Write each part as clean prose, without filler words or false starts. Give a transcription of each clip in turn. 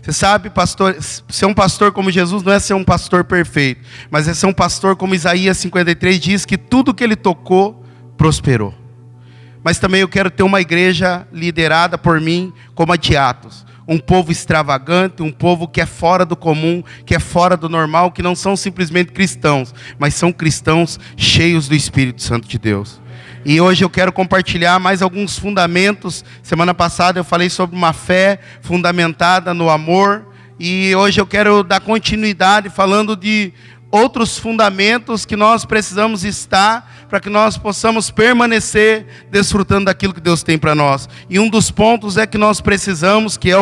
Você sabe, pastor, ser um pastor como Jesus não é ser um pastor perfeito, mas é ser um pastor como Isaías 53 diz, que tudo que ele tocou, prosperou. Mas também eu quero ter uma igreja liderada por mim, como a de Atos. Um povo extravagante, um povo que é fora do comum, que é fora do normal, que não são simplesmente cristãos, mas são cristãos cheios do Espírito Santo de Deus. E hoje eu quero compartilhar mais alguns fundamentos. Semana passada eu falei sobre uma fé fundamentada no amor. E hoje eu quero dar continuidade falando de outros fundamentos que nós precisamos estar para que nós possamos permanecer desfrutando daquilo que Deus tem para nós. E um dos pontos é que nós precisamos, que é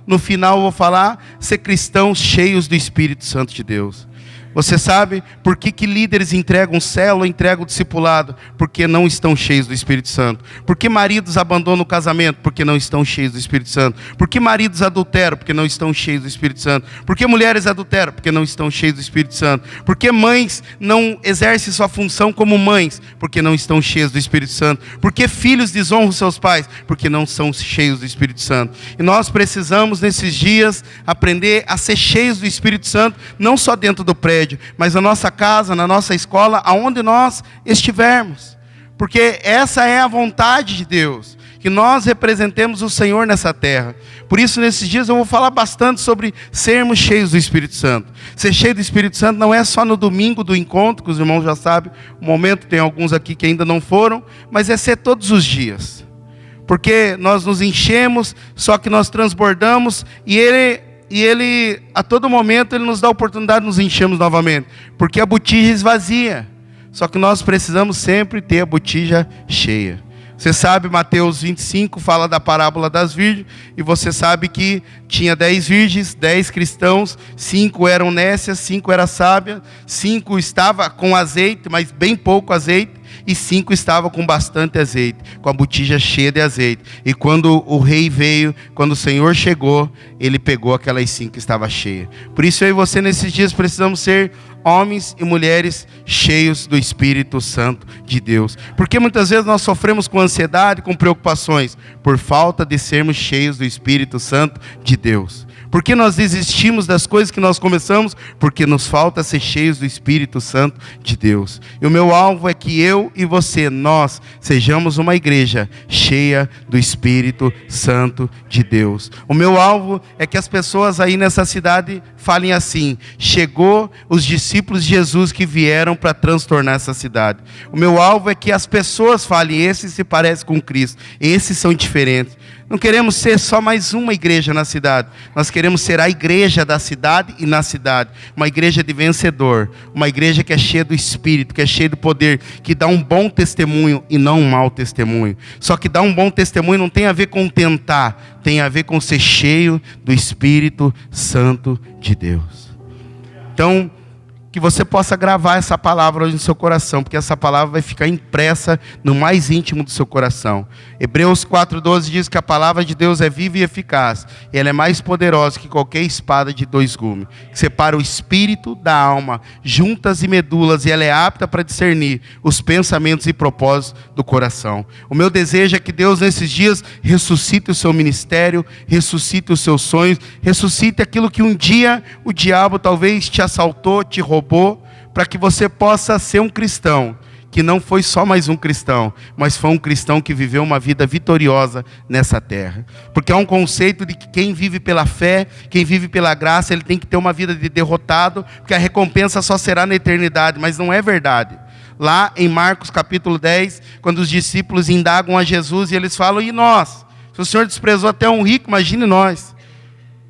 no final eu vou falar, ser cristãos cheios do Espírito Santo de Deus. Você sabe por que líderes entregam célula, entregam discipulado? Porque não estão cheios do Espírito Santo. Por que maridos abandonam o casamento? Porque não estão cheios do Espírito Santo. Por que maridos adulteram? Porque não estão cheios do Espírito Santo. Por que mulheres adulteram? Porque não estão cheios do Espírito Santo. Por que mães não exercem sua função como mães? Porque não estão cheios do Espírito Santo. Por que filhos desonram seus pais? Porque não são cheios do Espírito Santo. E nós precisamos nesses dias aprender a ser cheios do Espírito Santo, não só dentro do prédio, mas na nossa casa, na nossa escola, aonde nós estivermos. Porque essa é a vontade de Deus, que nós representemos o Senhor nessa terra. Por isso, nesses dias eu vou falar bastante sobre sermos cheios do Espírito Santo. Ser cheio do Espírito Santo não é só no domingo do encontro, que os irmãos já sabem, o momento tem alguns aqui que ainda não foram, mas é ser todos os dias. Porque nós nos enchemos, só que nós transbordamos, e Ele, a todo momento, Ele nos dá a oportunidade de nos enchermos novamente. Porque a botija esvazia. Só que nós precisamos sempre ter a botija cheia. Você sabe, Mateus 25 fala da parábola das virgens. E você sabe que tinha 10 virgens, 10 cristãos. 5 eram nécias, 5 eram sábias. 5 estavam com azeite, mas bem pouco azeite. E 5 estavam com bastante azeite, com a botija cheia de azeite. E quando o rei veio, quando o Senhor chegou, ele pegou aquelas 5 que estavam cheias. Por isso eu e você nesses dias precisamos ser homens e mulheres cheios do Espírito Santo de Deus. Porque muitas vezes nós sofremos com ansiedade, com preocupações, por falta de sermos cheios do Espírito Santo de Deus. Por que nós desistimos das coisas que nós começamos? Porque nos falta ser cheios do Espírito Santo de Deus. E o meu alvo é que eu e você, nós, sejamos uma igreja cheia do Espírito Santo de Deus. O meu alvo é que as pessoas aí nessa cidade falem assim: chegou os discípulos de Jesus que vieram para transtornar essa cidade. O meu alvo é que as pessoas falem: esses se parecem com Cristo, esses são diferentes. Não queremos ser só mais uma igreja na cidade. Nós queremos ser a igreja da cidade e na cidade. Uma igreja de vencedor. Uma igreja que é cheia do Espírito, que é cheia do poder, que dá um bom testemunho e não um mau testemunho. Só que dar um bom testemunho não tem a ver com tentar, tem a ver com ser cheio do Espírito Santo de Deus. Então, que você possa gravar essa palavra hoje no seu coração, porque essa palavra vai ficar impressa no mais íntimo do seu coração. Hebreus 4:12 diz que a palavra de Deus é viva e eficaz, e ela é mais poderosa que qualquer espada de 2 gumes, que separa o espírito da alma, juntas e medulas, e ela é apta para discernir os pensamentos e propósitos do coração. O meu desejo é que Deus nesses dias ressuscite o seu ministério, ressuscite os seus sonhos, ressuscite aquilo que um dia o diabo talvez te assaltou, te roubou, para que você possa ser um cristão, que não foi só mais um cristão, mas foi um cristão que viveu uma vida vitoriosa nessa terra. Porque há um conceito de que quem vive pela fé, quem vive pela graça, ele tem que ter uma vida de derrotado, porque a recompensa só será na eternidade, mas não é verdade. Lá em Marcos capítulo 10, quando os discípulos indagam a Jesus e eles falam: e nós? Se o Senhor desprezou até um rico, imagine nós.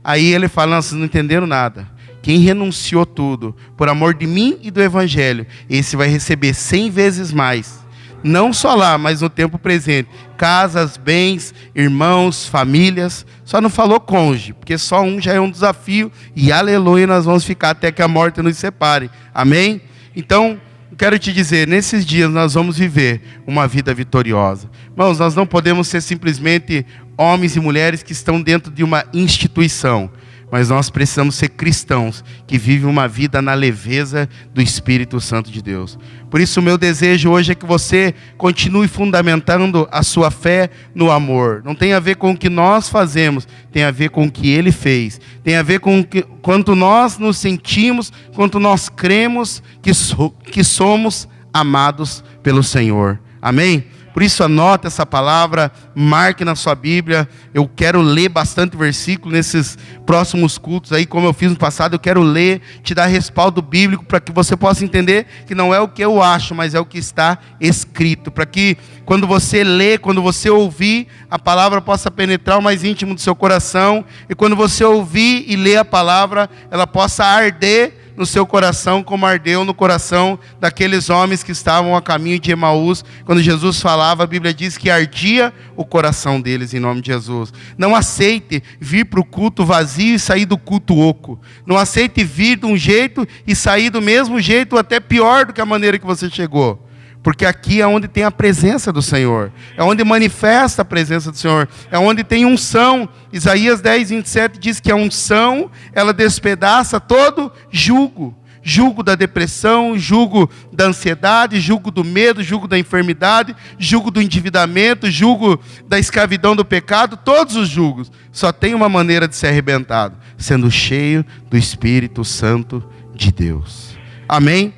Aí ele fala: não, vocês não entenderam nada. Quem renunciou tudo por amor de mim e do Evangelho, esse vai receber 100 vezes mais. Não só lá, mas no tempo presente. Casas, bens, irmãos, famílias. Só não falou cônjuge, porque só um já é um desafio. E aleluia, nós vamos ficar até que a morte nos separe. Amém? Então, quero te dizer, nesses dias nós vamos viver uma vida vitoriosa. Irmãos, nós não podemos ser simplesmente homens e mulheres que estão dentro de uma instituição. mas nós precisamos ser cristãos que vivem uma vida na leveza do Espírito Santo de Deus. Por isso o meu desejo hoje é que você continue fundamentando a sua fé no amor. Não tem a ver com o que nós fazemos, tem a ver com o que Ele fez. Tem a ver com quanto nós nos sentimos, quanto nós cremos que somos amados pelo Senhor. Amém? Por isso anota essa palavra, marque na sua Bíblia. Eu quero ler bastante versículo nesses próximos cultos aí, como eu fiz no passado. Eu quero ler, te dar respaldo bíblico para que você possa entender que não é o que eu acho, mas é o que está escrito. Para que quando você lê, quando você ouvir, a palavra possa penetrar o mais íntimo do seu coração. E quando você ouvir e ler a palavra, ela possa arder no seu coração, como ardeu no coração daqueles homens que estavam a caminho de Emaús. Quando Jesus falava, a Bíblia diz que ardia o coração deles, em nome de Jesus. Não aceite vir para o culto vazio e sair do culto oco. Não aceite vir de um jeito e sair do mesmo jeito, ou até pior do que a maneira que você chegou. Porque aqui é onde tem a presença do Senhor, é onde manifesta a presença do Senhor, é onde tem unção. Isaías 10, 27 diz que a unção, ela despedaça todo jugo. Jugo da depressão, jugo da ansiedade, jugo do medo, jugo da enfermidade, jugo do endividamento, jugo da escravidão do pecado, todos os jugos. Só tem uma maneira de ser arrebentado, sendo cheio do Espírito Santo de Deus. Amém?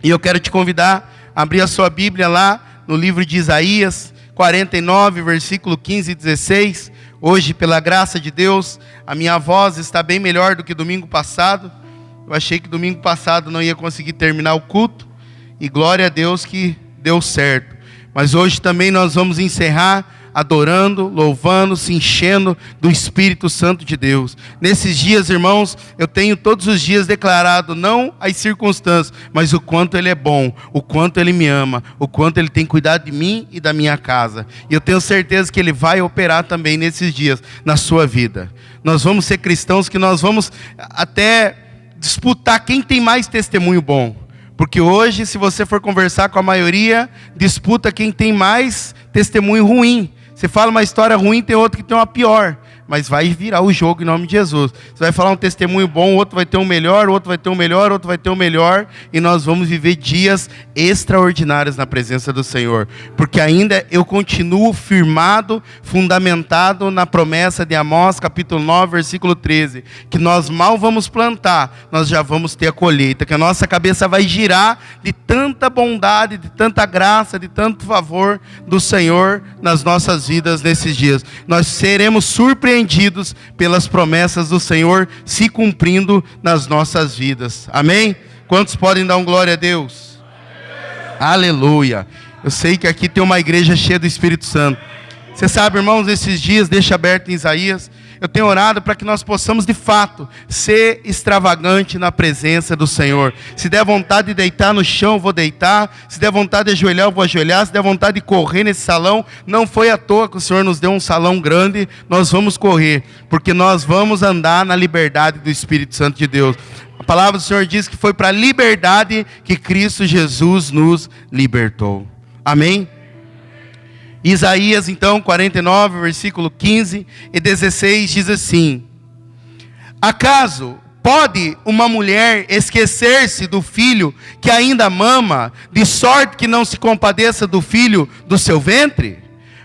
E eu quero te convidar a abrir a sua Bíblia lá no livro de Isaías 49, versículo 15 e 16. Hoje, pela graça de Deus, a minha voz está bem melhor do que domingo passado. Eu achei que domingo passado não ia conseguir terminar o culto, e glória a Deus que deu certo. Mas hoje também nós vamos encerrar adorando, louvando, se enchendo do Espírito Santo de Deus. Nesses dias, irmãos, eu tenho todos os dias declarado, não as circunstâncias, mas o quanto Ele é bom, o quanto Ele me ama, o quanto Ele tem cuidado de mim e da minha casa. E eu tenho certeza que Ele vai operar também nesses dias, na sua vida. Nós vamos ser cristãos que nós vamos até disputar quem tem mais testemunho bom. Porque hoje, se você for conversar com a maioria, disputa quem tem mais testemunho ruim. Você fala uma história ruim, tem outro que tem uma pior. Mas vai virar o jogo em nome de Jesus. Você vai falar um testemunho bom, outro vai ter um melhor, outro vai ter um melhor, outro vai ter um melhor. E nós vamos viver dias extraordinários na presença do Senhor. Porque ainda eu continuo firmado, fundamentado na promessa de Amós, capítulo 9, versículo 13. Que nós mal vamos plantar, nós já vamos ter a colheita. Que a nossa cabeça vai girar de tanta bondade, de tanta graça, de tanto favor do Senhor nas nossas vidas nesses dias. Nós seremos surpreendidos pelas promessas do Senhor se cumprindo nas nossas vidas. Amém? Quantos podem dar um glória a Deus? Amém. Aleluia. Eu sei que aqui tem uma igreja cheia do Espírito Santo. Você sabe, irmãos, esses dias, deixa aberto em Isaías, eu tenho orado para que nós possamos de fato ser extravagante na presença do Senhor. Se der vontade de deitar no chão, eu vou deitar. Se der vontade de ajoelhar, eu vou ajoelhar. Se der vontade de correr nesse salão, não foi à toa que o Senhor nos deu um salão grande. Nós vamos correr, porque nós vamos andar na liberdade do Espírito Santo de Deus. A palavra do Senhor diz que foi para a liberdade que Cristo Jesus nos libertou. Amém? Isaías, então, 49, versículo 15 e 16, diz assim: acaso pode uma mulher esquecer-se do filho que ainda mama, de sorte que não se compadeça do filho do seu ventre?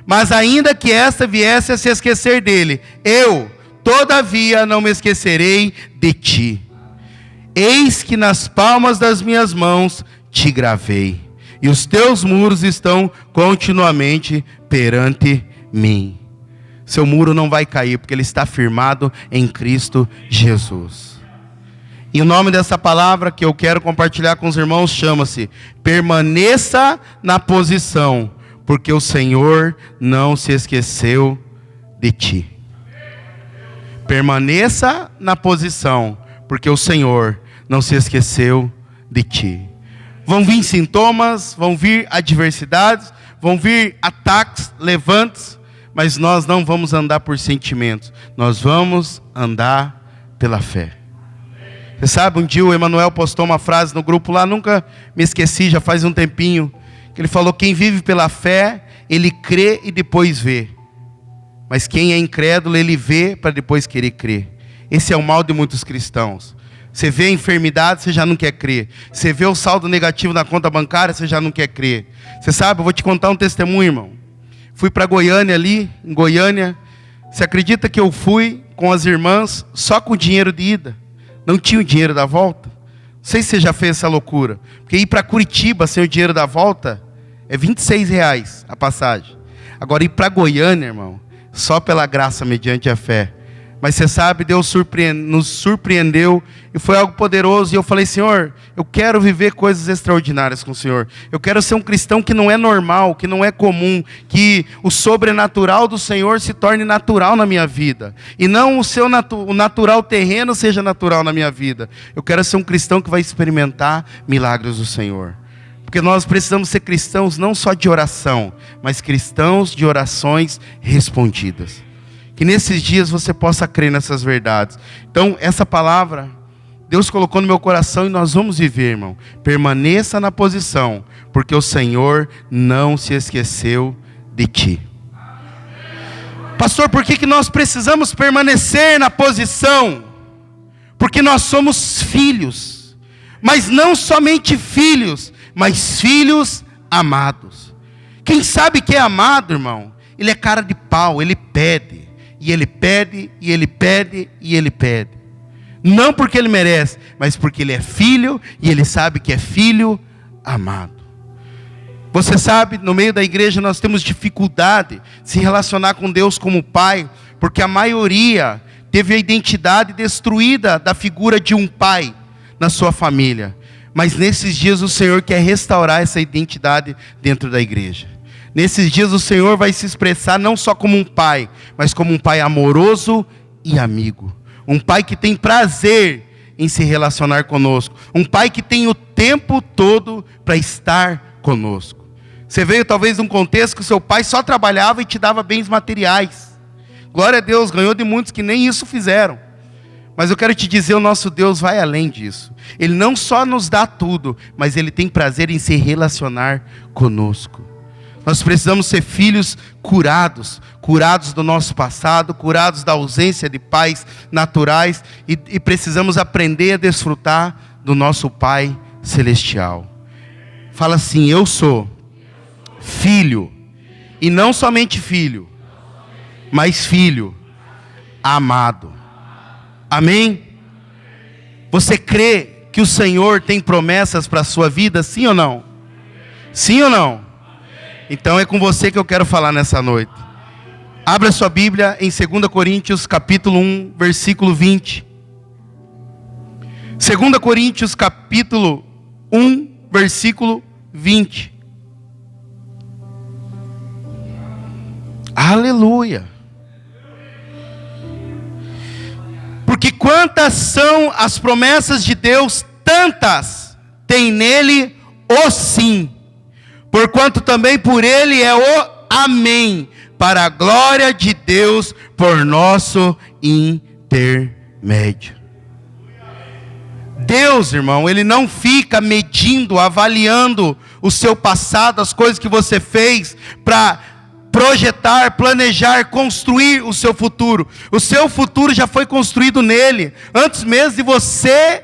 Mas ainda que esta viesse a se esquecer dele, eu, todavia, não me esquecerei de ti. Eis que nas palmas das minhas mãos te gravei, e os teus muros estão continuamente perante mim. Seu muro não vai cair, porque ele está firmado em Cristo Jesus. E o nome dessa palavra que eu quero compartilhar com os irmãos chama-se: permaneça na posição, porque o Senhor não se esqueceu de ti. Permaneça na posição, porque o Senhor não se esqueceu de ti. Vão vir sintomas, vão vir adversidades, vão vir ataques, levantes, mas nós não vamos andar por sentimentos, nós vamos andar pela fé. Você sabe, um dia o Emanuel postou uma frase no grupo lá, nunca me esqueci, já faz um tempinho, que ele falou: quem vive pela fé, ele crê e depois vê. Mas quem é incrédulo, ele vê para depois querer crer. Esse é o mal de muitos cristãos. Você vê a enfermidade, você já não quer crer. Você vê o saldo negativo na conta bancária, você já não quer crer. Você sabe, eu vou te contar um testemunho, irmão. Fui para Goiânia ali, em Goiânia. Você acredita que eu fui com as irmãs só com o dinheiro de ida? Não tinha o dinheiro da volta? Não sei se você já fez essa loucura. Porque ir para Curitiba sem o dinheiro da volta é R$26 a passagem. Agora ir para Goiânia, irmão, só pela graça mediante a fé. Mas você sabe, Deus nos surpreendeu e foi algo poderoso. E eu falei, Senhor, eu quero viver coisas extraordinárias com o Senhor. Eu quero ser um cristão que não é normal, que não é comum. Que o sobrenatural do Senhor se torne natural na minha vida. E não o natural terreno seja natural na minha vida. Eu quero ser um cristão que vai experimentar milagres do Senhor. Porque nós precisamos ser cristãos não só de oração, mas cristãos de orações respondidas. Que nesses dias você possa crer nessas verdades. Então, essa palavra, Deus colocou no meu coração e nós vamos viver, irmão. Permaneça na posição, porque o Senhor não se esqueceu de ti. Pastor, por que nós precisamos permanecer na posição? Porque nós somos filhos. Mas não somente filhos, mas filhos amados. Quem sabe que é amado, irmão, ele é cara de pau, ele pede. E ele pede, e ele pede, e ele pede. Não porque ele merece, mas porque ele é filho, e ele sabe que é filho amado. Você sabe, no meio da igreja nós temos dificuldade de se relacionar com Deus como pai, porque a maioria teve a identidade destruída da figura de um pai na sua família. Mas nesses dias o Senhor quer restaurar essa identidade dentro da igreja. Nesses dias o Senhor vai se expressar não só como um pai, mas como um pai amoroso e amigo. Um pai que tem prazer em se relacionar conosco. Um pai que tem o tempo todo para estar conosco. Você veio talvez de um contexto que o seu pai só trabalhava e te dava bens materiais. Glória a Deus, ganhou de muitos que nem isso fizeram. Mas eu quero te dizer, o nosso Deus vai além disso. Ele não só nos dá tudo, mas Ele tem prazer em se relacionar conosco. Nós precisamos ser filhos curados do nosso passado, curados da ausência de pais naturais e precisamos aprender a desfrutar do nosso Pai Celestial. Fala assim, eu sou filho, e não somente filho, mas filho amado. Amém? Você crê que o Senhor tem promessas para a sua vida, sim ou não? Sim ou não? Então é com você que eu quero falar nessa noite. Abra sua Bíblia em 2 Coríntios capítulo 1, versículo 20. 2 Coríntios capítulo 1, versículo 20. Aleluia. Porque quantas são as promessas de Deus, tantas tem nele o sim. Porquanto também por ele é o amém, para a glória de Deus por nosso intermédio. Deus, irmão, Ele não fica medindo, avaliando o seu passado, as coisas que você fez, para projetar, planejar, construir o seu futuro. O seu futuro já foi construído nele, antes mesmo de você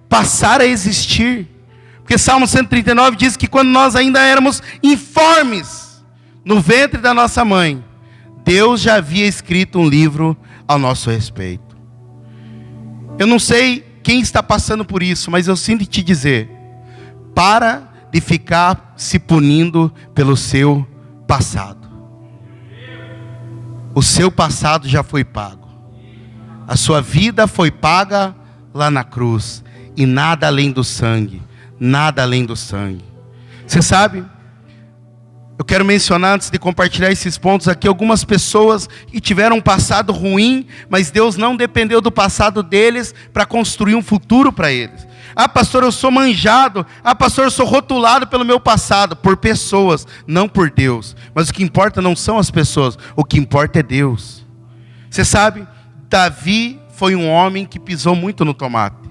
passar a existir. Porque Salmo 139 diz que quando nós ainda éramos informes no ventre da nossa mãe, Deus já havia escrito um livro ao nosso respeito. Eu não sei quem está passando por isso, mas eu sinto te dizer, para de ficar se punindo pelo seu passado. O seu passado já foi pago. A sua vida foi paga lá na cruz. E nada além do sangue. Nada além do sangue. Você sabe, eu quero mencionar, antes de compartilhar esses pontos aqui, algumas pessoas que tiveram um passado ruim, mas Deus não dependeu do passado deles para construir um futuro para eles. Ah, pastor, eu sou manjado. Ah, pastor, eu sou rotulado pelo meu passado. Por pessoas, não por Deus. Mas o que importa não são as pessoas, o que importa é Deus. Você sabe, Davi foi um homem que pisou muito no tomate.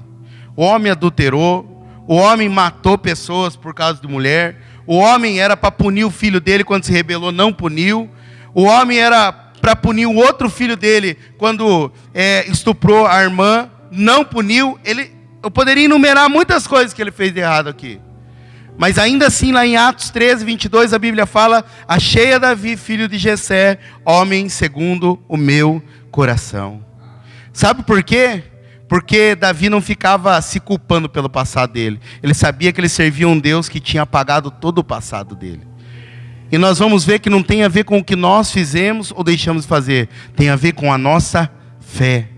O homem adulterou. O homem matou pessoas por causa de mulher. O homem era para punir o filho dele quando se rebelou, não puniu. O homem era para punir o outro filho dele, quando estuprou a irmã, não puniu. Eu poderia enumerar muitas coisas que ele fez de errado aqui. Mas ainda assim, lá em Atos 13, 22, a Bíblia fala: achei a Davi, filho de Jessé, homem segundo o meu coração. Sabe por quê? Porque Davi não ficava se culpando pelo passado dele. Ele sabia que ele servia um Deus que tinha apagado todo o passado dele. E nós vamos ver que não tem a ver com o que nós fizemos ou deixamos de fazer. Tem a ver com a nossa fé.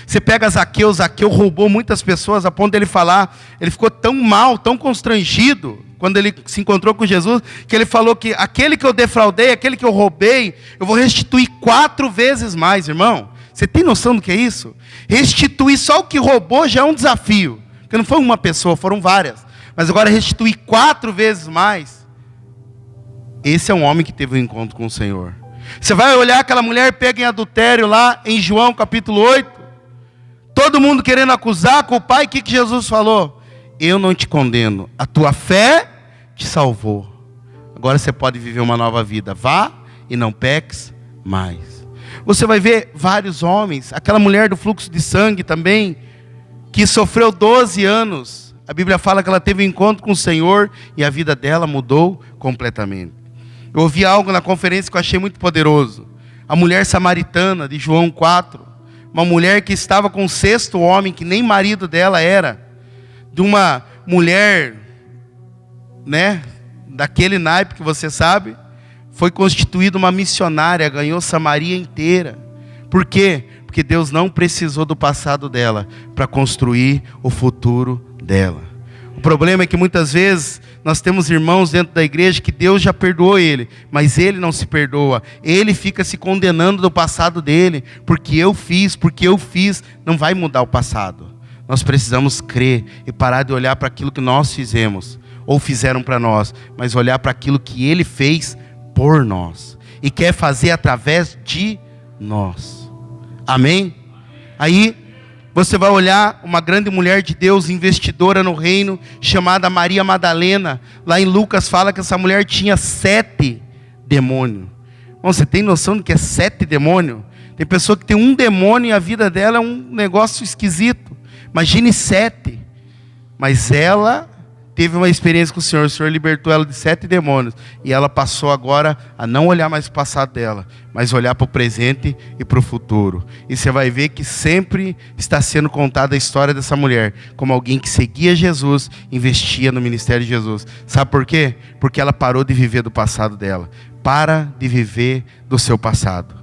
Você pega Zaqueu roubou muitas pessoas a ponto de ele falar, ele ficou tão mal, tão constrangido, quando ele se encontrou com Jesus, que ele falou que aquele que eu defraudei, aquele que eu roubei, eu vou restituir 4 vezes mais, irmão. Você tem noção do que é isso? Restituir só o que roubou já é um desafio. Porque não foi uma pessoa, foram várias. Mas agora restituir 4 vezes mais. Esse é um homem que teve um encontro com o Senhor. Você vai olhar aquela mulher pega em adultério lá em João capítulo 8. Todo mundo querendo acusar, culpar. E o que Jesus falou? Eu não te condeno. A tua fé te salvou. Agora você pode viver uma nova vida. Vá e não peques mais. Você vai ver vários homens. Aquela mulher do fluxo de sangue também, que sofreu 12 anos. A Bíblia fala que ela teve um encontro com o Senhor e a vida dela mudou completamente. Eu ouvi algo na conferência que eu achei muito poderoso. A mulher samaritana de João 4. Uma mulher que estava com o 6º homem, que nem marido dela era. De uma mulher, daquele naipe que você sabe. Foi constituída uma missionária, ganhou Samaria inteira. Por quê? Porque Deus não precisou do passado dela para construir o futuro dela. O problema é que muitas vezes nós temos irmãos dentro da igreja que Deus já perdoou ele, mas ele não se perdoa. Ele fica se condenando do passado dele, porque eu fiz, não vai mudar o passado. Nós precisamos crer e parar de olhar para aquilo que nós fizemos, ou fizeram para nós, mas olhar para aquilo que ele fez por nós, e quer fazer através de nós. Amém? Aí você vai olhar uma grande mulher de Deus, investidora no reino, chamada Maria Madalena. Lá em Lucas fala que essa mulher tinha 7 demônios. Bom, você tem noção do que é 7 demônios? Tem pessoa que tem um demônio e a vida dela é um negócio esquisito. Imagine 7. Mas ela teve uma experiência com o Senhor libertou ela de 7 demônios. E ela passou agora a não olhar mais para o passado dela, mas olhar para o presente e para o futuro. E você vai ver que sempre está sendo contada a história dessa mulher, como alguém que seguia Jesus, investia no ministério de Jesus. Sabe por quê? Porque ela parou de viver do passado dela. Para de viver do seu passado.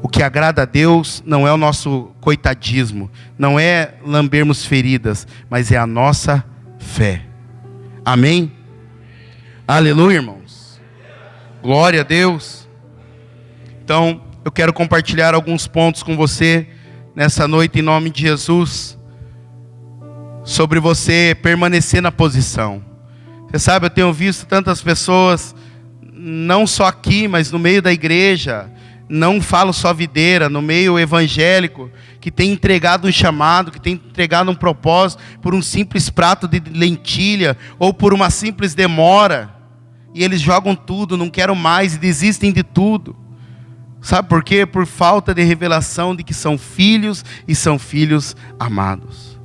O que agrada a Deus não é o nosso coitadismo, não é lambermos feridas, mas é a nossa fé. Amém? Aleluia, irmãos. Glória a Deus. Então, eu quero compartilhar alguns pontos com você nessa noite em nome de Jesus, sobre você permanecer na posição. Você sabe, eu tenho visto tantas pessoas, não só aqui, mas no meio da igreja, não falo só videira, no meio evangélico, que tem entregado um chamado, que tem entregado um propósito por um simples prato de lentilha, ou por uma simples demora, e eles jogam tudo, não querem mais, e desistem de tudo. Sabe por quê? Por falta de revelação de que são filhos, e são filhos amados.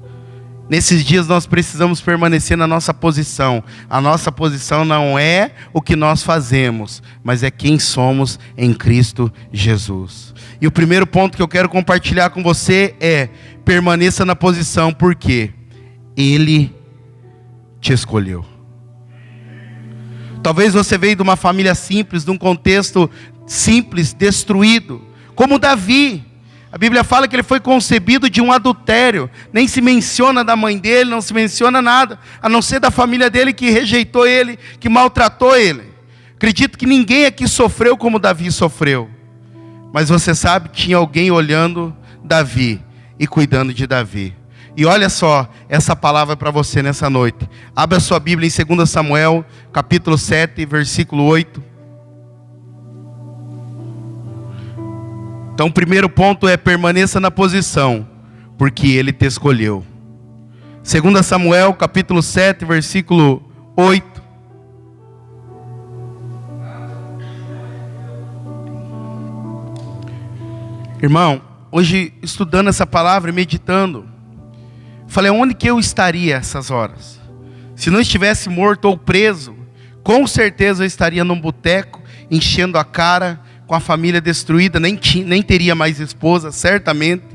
Nesses dias nós precisamos permanecer na nossa posição. A nossa posição não é o que nós fazemos, mas é quem somos em Cristo Jesus. E o primeiro ponto que eu quero compartilhar com você é: permaneça na posição, porque Ele te escolheu. Talvez você veio de uma família simples, de um contexto simples, destruído, como Davi. A Bíblia fala que ele foi concebido de um adultério. Nem se menciona da mãe dele, não se menciona nada, a não ser da família dele que rejeitou ele, que maltratou ele. Acredito que ninguém aqui sofreu como Davi sofreu. Mas você sabe que tinha alguém olhando Davi e cuidando de Davi. E olha só essa palavra para você nessa noite. Abra sua Bíblia em 2 Samuel, capítulo 7, versículo 8. Então o primeiro ponto é: permaneça na posição, porque Ele te escolheu. 2 Samuel capítulo 7, versículo 8. Irmão, hoje estudando essa palavra e meditando, falei, onde que eu estaria essas horas? Se não estivesse morto ou preso, com certeza eu estaria num boteco, enchendo a cara, com a família destruída, nem teria mais esposa, certamente.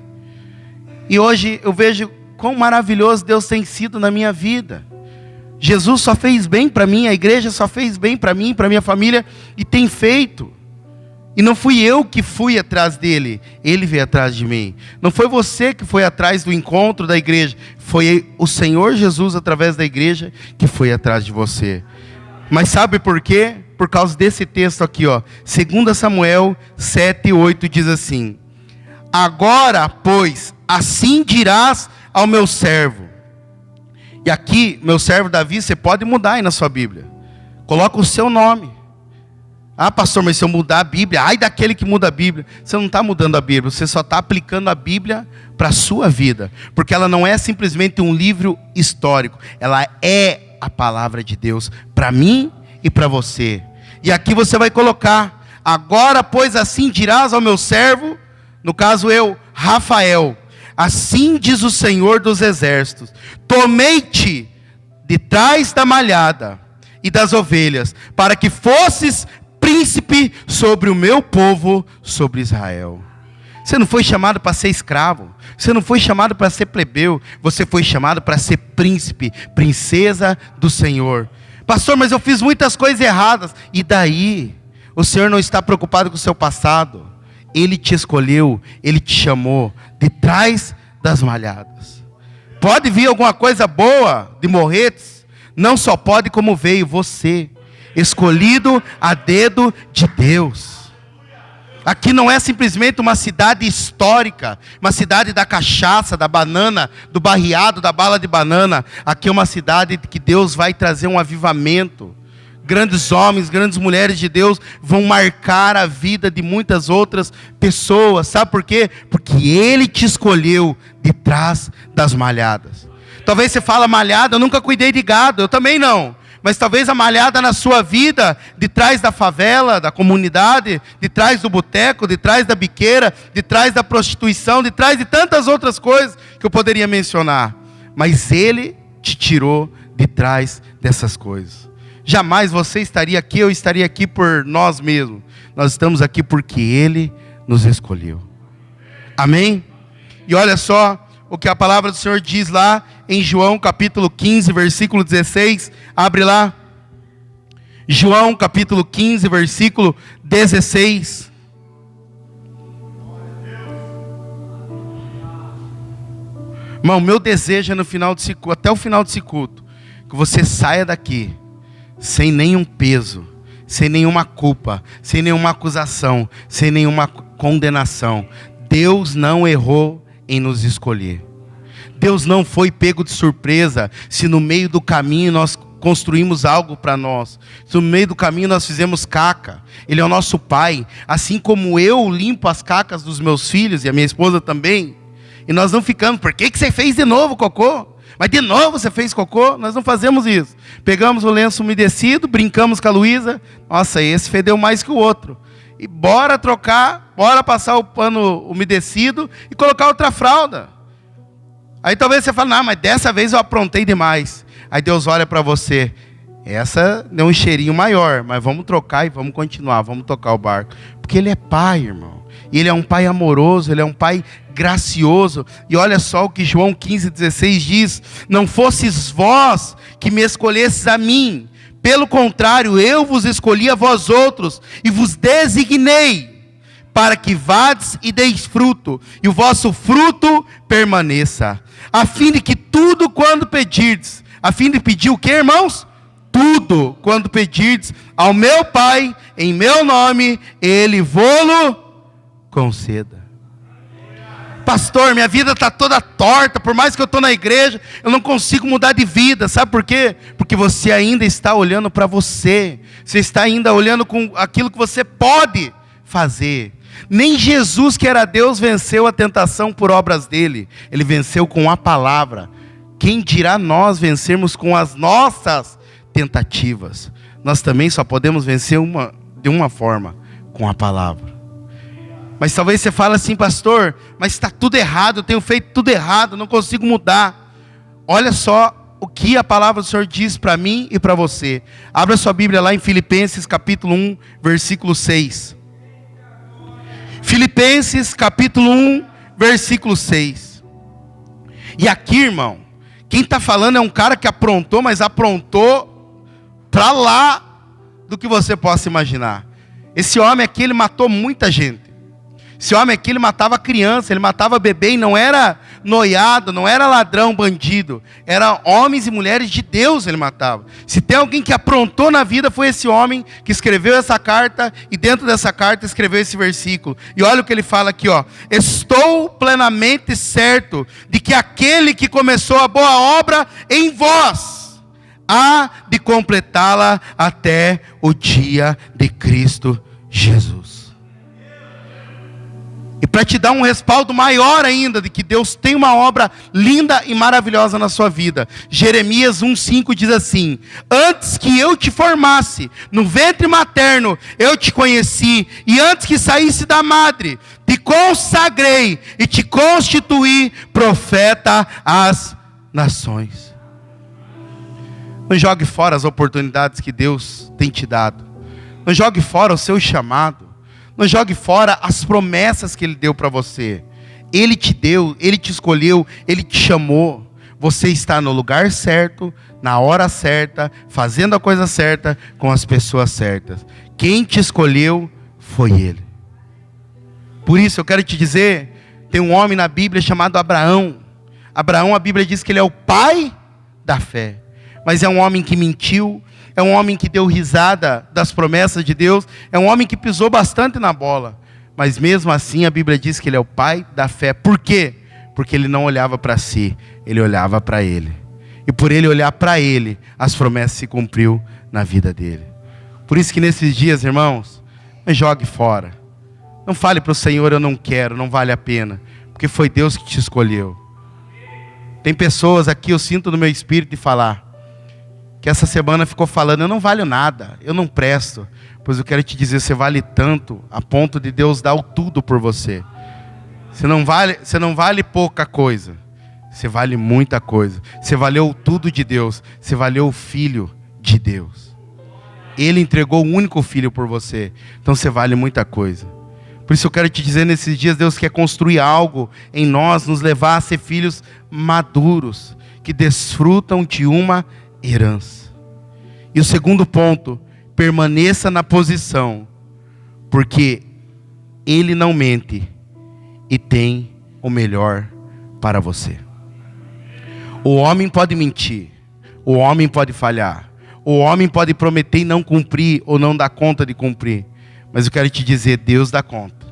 E hoje eu vejo quão maravilhoso Deus tem sido na minha vida. Jesus só fez bem para mim, a igreja só fez bem para mim, para minha família, e tem feito. E não fui eu que fui atrás dele, ele veio atrás de mim. Não foi você que foi atrás do encontro da igreja, foi o Senhor Jesus através da igreja que foi atrás de você. Mas sabe por quê? Por causa desse texto aqui, ó. 2 Samuel 7:8 diz assim: agora, pois, assim dirás ao meu servo. E aqui, meu servo Davi, você pode mudar aí na sua Bíblia. Coloca o seu nome. Ah, pastor, mas se eu mudar a Bíblia, ai daquele que muda a Bíblia. Você não está mudando a Bíblia, você só está aplicando a Bíblia para a sua vida. Porque ela não é simplesmente um livro histórico. Ela é a palavra de Deus para mim e para você. E aqui você vai colocar: agora, pois, assim dirás ao meu servo, no caso eu, Rafael, assim diz o Senhor dos exércitos: tomei-te de trás da malhada e das ovelhas, para que fosses príncipe sobre o meu povo, sobre Israel. Você não foi chamado para ser escravo, você não foi chamado para ser plebeu, você foi chamado para ser príncipe, princesa do Senhor. Pastor, mas eu fiz muitas coisas erradas. E daí? O Senhor não está preocupado com o seu passado. Ele te escolheu, Ele te chamou de trás das malhadas. Pode vir alguma coisa boa de Morretes? Não só pode, como veio você, escolhido a dedo de Deus. Aqui não é simplesmente uma cidade histórica, uma cidade da cachaça, da banana, do barreado, da bala de banana. Aqui é uma cidade que Deus vai trazer um avivamento. Grandes homens, grandes mulheres de Deus vão marcar a vida de muitas outras pessoas. Sabe por quê? Porque Ele te escolheu de trás das malhadas. Talvez você fala malhada, eu nunca cuidei de gado, eu também não. Mas talvez a malhada na sua vida, de trás da favela, da comunidade, de trás do boteco, de trás da biqueira, de trás da prostituição, de trás de tantas outras coisas que eu poderia mencionar. Mas Ele te tirou de trás dessas coisas. Jamais você estaria aqui, eu estaria aqui por nós mesmos. Nós estamos aqui porque Ele nos escolheu. Amém? E olha só o que a palavra do Senhor diz lá em João capítulo 15, versículo 16. Abre lá. João capítulo 15, versículo 16. Irmão, meu desejo é no final desse culto, até o final desse culto, que você saia daqui sem nenhum peso, sem nenhuma culpa, sem nenhuma acusação, sem nenhuma condenação. Deus não errou em nos escolher. Deus não foi pego de surpresa se no meio do caminho nós construímos algo para nós. Se no meio do caminho nós fizemos caca. Ele é o nosso Pai. Assim como eu limpo as cacas dos meus filhos e a minha esposa também. E nós não ficamos, por que você fez de novo cocô? Mas de novo você fez cocô? Nós não fazemos isso. Pegamos o lenço umedecido, brincamos com a Luísa. Nossa, esse fedeu mais que o outro. E bora trocar, bora passar o pano umedecido e colocar outra fralda. Aí talvez você fale, não, mas dessa vez eu aprontei demais. Aí Deus olha para você, essa deu um cheirinho maior, mas vamos trocar e vamos continuar, vamos tocar o barco. Porque Ele é Pai, irmão. E Ele é um Pai amoroso, Ele é um Pai gracioso. E olha só o que João 15,16 diz: não fosses vós que me escolhesses a mim, pelo contrário, eu vos escolhi a vós outros, e vos designei, para que vades e deis fruto, e o vosso fruto permaneça, a fim de que tudo quando pedirdes, a fim de pedir o que, irmãos? Tudo quando pedirdes ao meu Pai, em meu nome, Ele vô-lo conceda. Pastor, minha vida está toda torta, por mais que eu estou na igreja, eu não consigo mudar de vida, sabe por quê? Porque você ainda está olhando para você, você está ainda olhando com aquilo que você pode fazer. Nem Jesus, que era Deus, venceu a tentação por obras dele, ele venceu com a palavra. Quem dirá nós vencermos com as nossas tentativas? Nós também só podemos vencer de uma forma, com a palavra. Mas talvez você fale assim: pastor, mas está tudo errado, eu tenho feito tudo errado, não consigo mudar. Olha só o que a palavra do Senhor diz para mim e para você. Abra sua Bíblia lá em Filipenses capítulo 1, versículo 6. Filipenses capítulo 1, versículo 6. E aqui, irmão, quem está falando é um cara que aprontou, mas aprontou para lá do que você possa imaginar. Esse homem aqui, ele matou muita gente. Esse homem aqui, ele matava criança, ele matava bebê, e não era noiado, não era ladrão, bandido. Era homens e mulheres de Deus ele matava. Se tem alguém que aprontou na vida, foi esse homem que escreveu essa carta, e dentro dessa carta escreveu esse versículo. E olha o que ele fala aqui, ó. Estou plenamente certo de que aquele que começou a boa obra em vós, há de completá-la até o dia de Cristo Jesus. E para te dar um respaldo maior ainda de que Deus tem uma obra linda e maravilhosa na sua vida, Jeremias 1,5 diz assim: antes que eu te formasse no ventre materno, eu te conheci, e antes que saísse da madre, te consagrei e te constituí profeta às nações. Não jogue fora as oportunidades que Deus tem te dado. Não jogue fora o seu chamado. Não jogue fora as promessas que Ele deu para você. Ele te deu, Ele te escolheu, Ele te chamou. Você está no lugar certo, na hora certa, fazendo a coisa certa, com as pessoas certas. Quem te escolheu foi Ele. Por isso eu quero te dizer, tem um homem na Bíblia chamado Abraão. Abraão, a Bíblia diz que ele é o pai da fé. Mas é um homem que mentiu, é um homem que deu risada das promessas de Deus, é um homem que pisou bastante na bola. Mas mesmo assim a Bíblia diz que ele é o pai da fé. Por quê? Porque ele não olhava para si, ele olhava para Ele. E por ele olhar para Ele, as promessas se cumpriu na vida dele. Por isso que nesses dias, irmãos, não jogue fora. Não fale para o Senhor: eu não quero, não vale a pena. Porque foi Deus que te escolheu. Tem pessoas aqui, eu sinto no meu espírito de falar, que essa semana ficou falando: eu não valho nada, eu não presto. Pois eu quero te dizer, você vale tanto, a ponto de Deus dar o tudo por você. Você não vale pouca coisa, você vale muita coisa. Você valeu tudo de Deus, você valeu o Filho de Deus. Ele entregou o único Filho por você, então você vale muita coisa. Por isso eu quero te dizer, nesses dias Deus quer construir algo em nós, nos levar a ser filhos maduros, que desfrutam de uma herança. E o segundo ponto: permaneça na posição, porque Ele não mente e tem o melhor para você. O homem pode mentir, o homem pode falhar, o homem pode prometer e não cumprir, ou não dar conta de cumprir. Mas eu quero te dizer, Deus dá conta.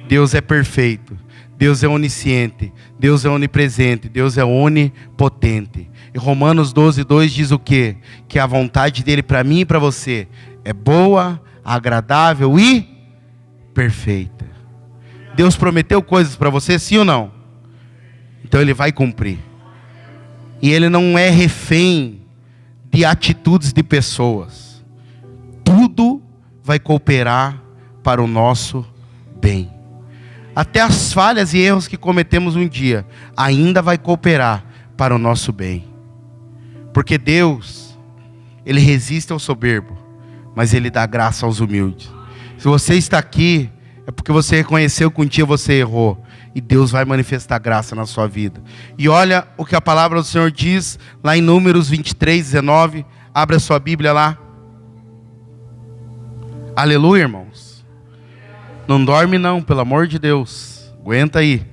Deus é perfeito, Deus é onisciente, Deus é onipresente, Deus é onipotente. E Romanos 12:2 diz o quê? Que a vontade dele para mim e para você é boa, agradável e perfeita. Deus prometeu coisas para você, sim ou não? Então Ele vai cumprir. E Ele não é refém de atitudes de pessoas. Tudo vai cooperar para o nosso bem. Até as falhas e erros que cometemos um dia ainda vai cooperar para o nosso bem. Porque Deus, Ele resiste ao soberbo, mas Ele dá graça aos humildes. Se você está aqui, é porque você reconheceu que um dia você errou, e Deus vai manifestar graça na sua vida. E olha o que a palavra do Senhor diz lá em Números 23:19. Abra a sua Bíblia lá. Aleluia, irmãos. Não dorme não, pelo amor de Deus. Aguenta aí.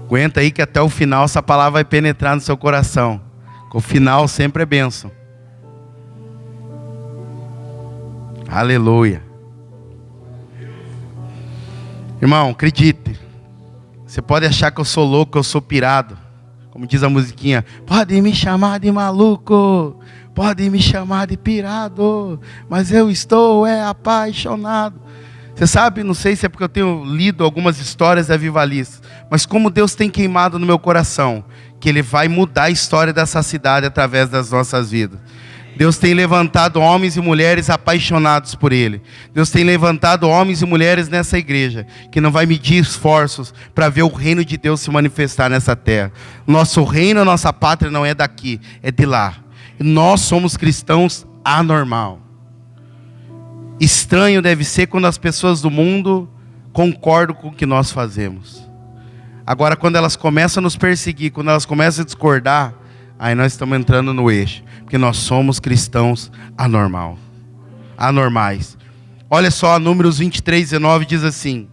Aguenta aí que até o final essa palavra vai penetrar no seu coração. O final sempre é bênção. Aleluia. Irmão, acredite. Você pode achar que eu sou louco, que eu sou pirado. Como diz a musiquinha. Pode me chamar de maluco. Pode me chamar de pirado. Mas eu estou apaixonado. Você sabe, não sei se é porque eu tenho lido algumas histórias avivalistas, mas como Deus tem queimado no meu coração, que Ele vai mudar a história dessa cidade através das nossas vidas. Deus tem levantado homens e mulheres apaixonados por Ele. Deus tem levantado homens e mulheres nessa igreja, que não vai medir esforços para ver o reino de Deus se manifestar nessa terra. Nosso reino, nossa pátria não é daqui, é de lá. E nós somos cristãos anormal. Estranho deve ser quando as pessoas do mundo concordam com o que nós fazemos. Agora, quando elas começam a nos perseguir, quando elas começam a discordar, aí nós estamos entrando no eixo. Porque nós somos cristãos anormais. Olha só, Números 23, 19 diz assim: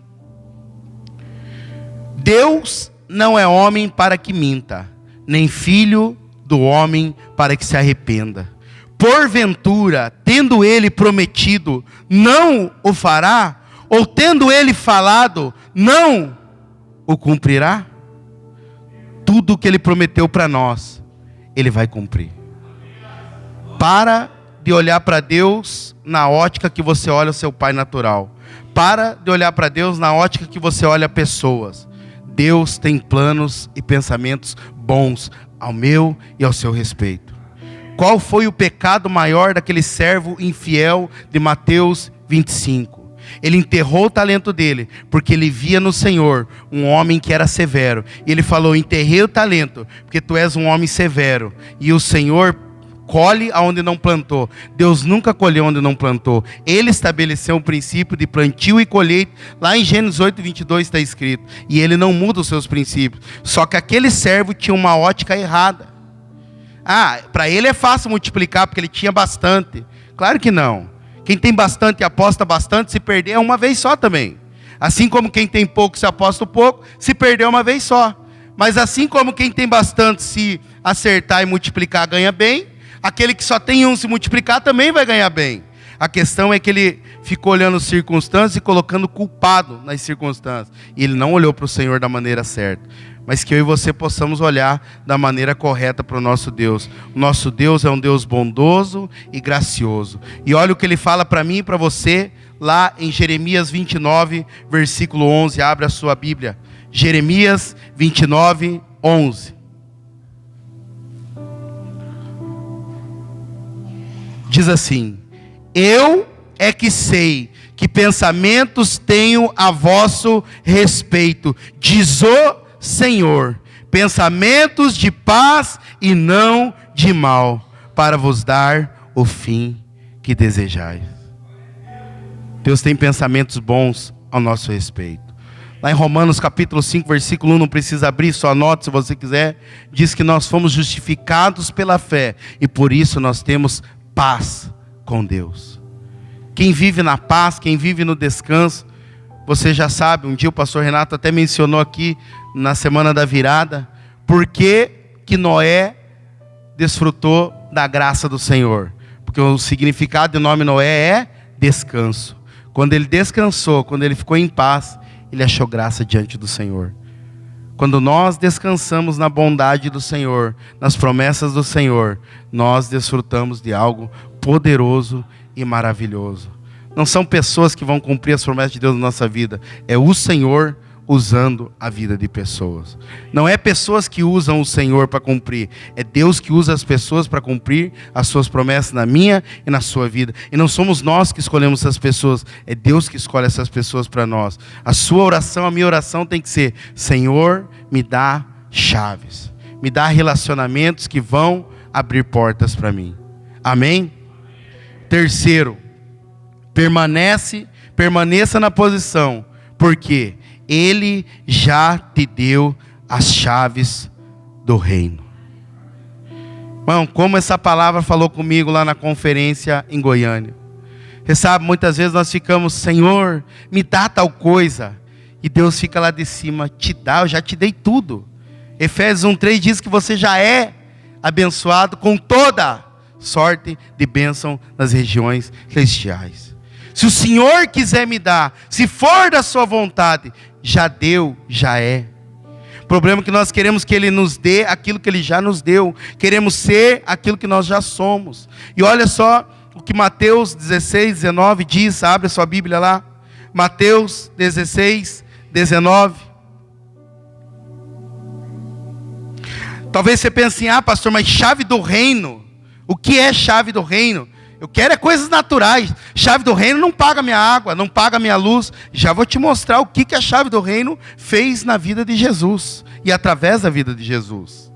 Deus não é homem para que minta, nem filho do homem para que se arrependa. Porventura, tendo ele prometido, não o fará? Ou tendo ele falado, não o cumprirá? Tudo o que ele prometeu para nós, ele vai cumprir. Para de olhar para Deus na ótica que você olha o seu pai natural. Para de olhar para Deus na ótica que você olha pessoas. Deus tem planos e pensamentos bons ao meu e ao seu respeito. Qual foi o pecado maior daquele servo infiel de Mateus 25? Ele enterrou o talento dele, porque ele via no Senhor um homem que era severo. E ele falou: enterrei o talento, porque tu és um homem severo. E o Senhor colhe aonde não plantou. Deus nunca colheu onde não plantou. Ele estabeleceu um princípio de plantio e colheita. Lá em Gênesis 8, 22 está escrito. E ele não muda os seus princípios. Só que aquele servo tinha uma ótica errada. Para ele é fácil multiplicar, porque ele tinha bastante. Claro que não. Quem tem bastante e aposta bastante, se perder é uma vez só também. Assim como quem tem pouco se aposta pouco, se perder é uma vez só. Mas assim como quem tem bastante, se acertar e multiplicar, ganha bem, aquele que só tem um se multiplicar também vai ganhar bem. A questão é que ele ficou olhando as circunstâncias e colocando culpado nas circunstâncias. E ele não olhou para o Senhor da maneira certa. Mas que eu e você possamos olhar da maneira correta para o nosso Deus. O nosso Deus é um Deus bondoso e gracioso. E olha o que ele fala para mim e para você, lá em Jeremias 29, versículo 11. Abre a sua Bíblia. Jeremias 29, 11. Diz assim: eu é que sei que pensamentos tenho a vosso respeito, diz o Senhor, pensamentos de paz e não de mal, para vos dar o fim que desejais. Deus tem pensamentos bons ao nosso respeito. Lá em Romanos capítulo 5, versículo 1, não precisa abrir, só anote se você quiser, diz que nós fomos justificados pela fé, e por isso nós temos paz com Deus. Quem vive na paz, quem vive no descanso, você já sabe, um dia o pastor Renato até mencionou aqui na semana da virada, por que Noé desfrutou da graça do Senhor? Porque o significado do nome Noé é descanso. Quando ele descansou, quando ele ficou em paz, ele achou graça diante do Senhor. Quando nós descansamos na bondade do Senhor, nas promessas do Senhor, nós desfrutamos de algo poderoso e maravilhoso. Não são pessoas que vão cumprir as promessas de Deus na nossa vida. É o Senhor usando a vida de pessoas. Não é pessoas que usam o Senhor para cumprir. É Deus que usa as pessoas para cumprir as suas promessas na minha e na sua vida. E não somos nós que escolhemos essas pessoas. É Deus que escolhe essas pessoas para nós. A sua oração, a minha oração tem que ser: Senhor, me dá chaves. Me dá relacionamentos que vão abrir portas para mim. Amém? Terceiro, permaneça na posição, porque Ele já te deu as chaves do reino. Irmão, como essa palavra falou comigo lá na conferência em Goiânia. Você sabe, muitas vezes nós ficamos: Senhor, me dá tal coisa. E Deus fica lá de cima: te dá, eu já te dei tudo. Efésios 1:3 diz que você já é abençoado com toda sorte de bênção nas regiões celestiais. Se o Senhor quiser me dar, se for da sua vontade, já deu, já é. O problema é que nós queremos que Ele nos dê aquilo que Ele já nos deu. Queremos ser aquilo que nós já somos. E olha só o que Mateus 16, 19 diz. Abre a sua Bíblia lá. Mateus 16, 19. Talvez você pense assim: pastor, mas chave do reino. O que é chave do reino? Eu quero é coisas naturais. Chave do reino não paga minha água, não paga minha luz. Já vou te mostrar o que a chave do reino fez na vida de Jesus e através da vida de Jesus.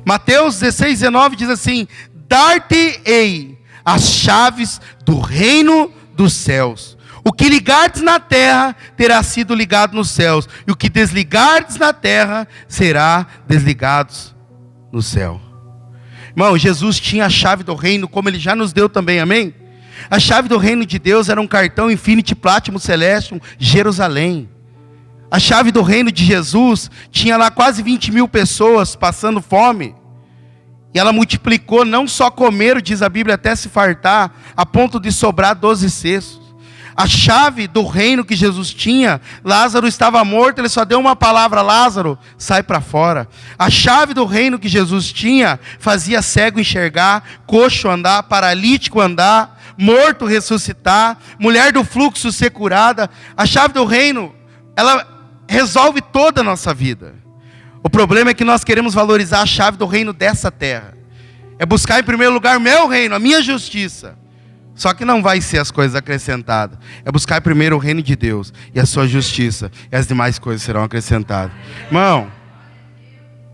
Mateus 16, 19 diz assim: dar-te-ei as chaves do reino dos céus. O que ligardes na terra terá sido ligado nos céus, e o que desligardes na terra será desligado no céu. Irmão, Jesus tinha a chave do reino, como Ele já nos deu também, amém? A chave do reino de Deus era um cartão Infinity Platinum Celestium Jerusalém. A chave do reino de Jesus tinha lá quase 20 mil pessoas passando fome. E ela multiplicou, não só comer, diz a Bíblia, até se fartar, a ponto de sobrar 12 cestos. A chave do reino que Jesus tinha, Lázaro estava morto, ele só deu uma palavra: Lázaro, sai para fora. A chave do reino que Jesus tinha, fazia cego enxergar, coxo andar, paralítico andar, morto ressuscitar, mulher do fluxo ser curada. A chave do reino, ela resolve toda a nossa vida. O problema é que nós queremos valorizar a chave do reino dessa terra. É buscar em primeiro lugar o meu reino, a minha justiça. Só que não vai ser as coisas acrescentadas. É buscar primeiro o reino de Deus e a sua justiça, e as demais coisas serão acrescentadas. Irmão,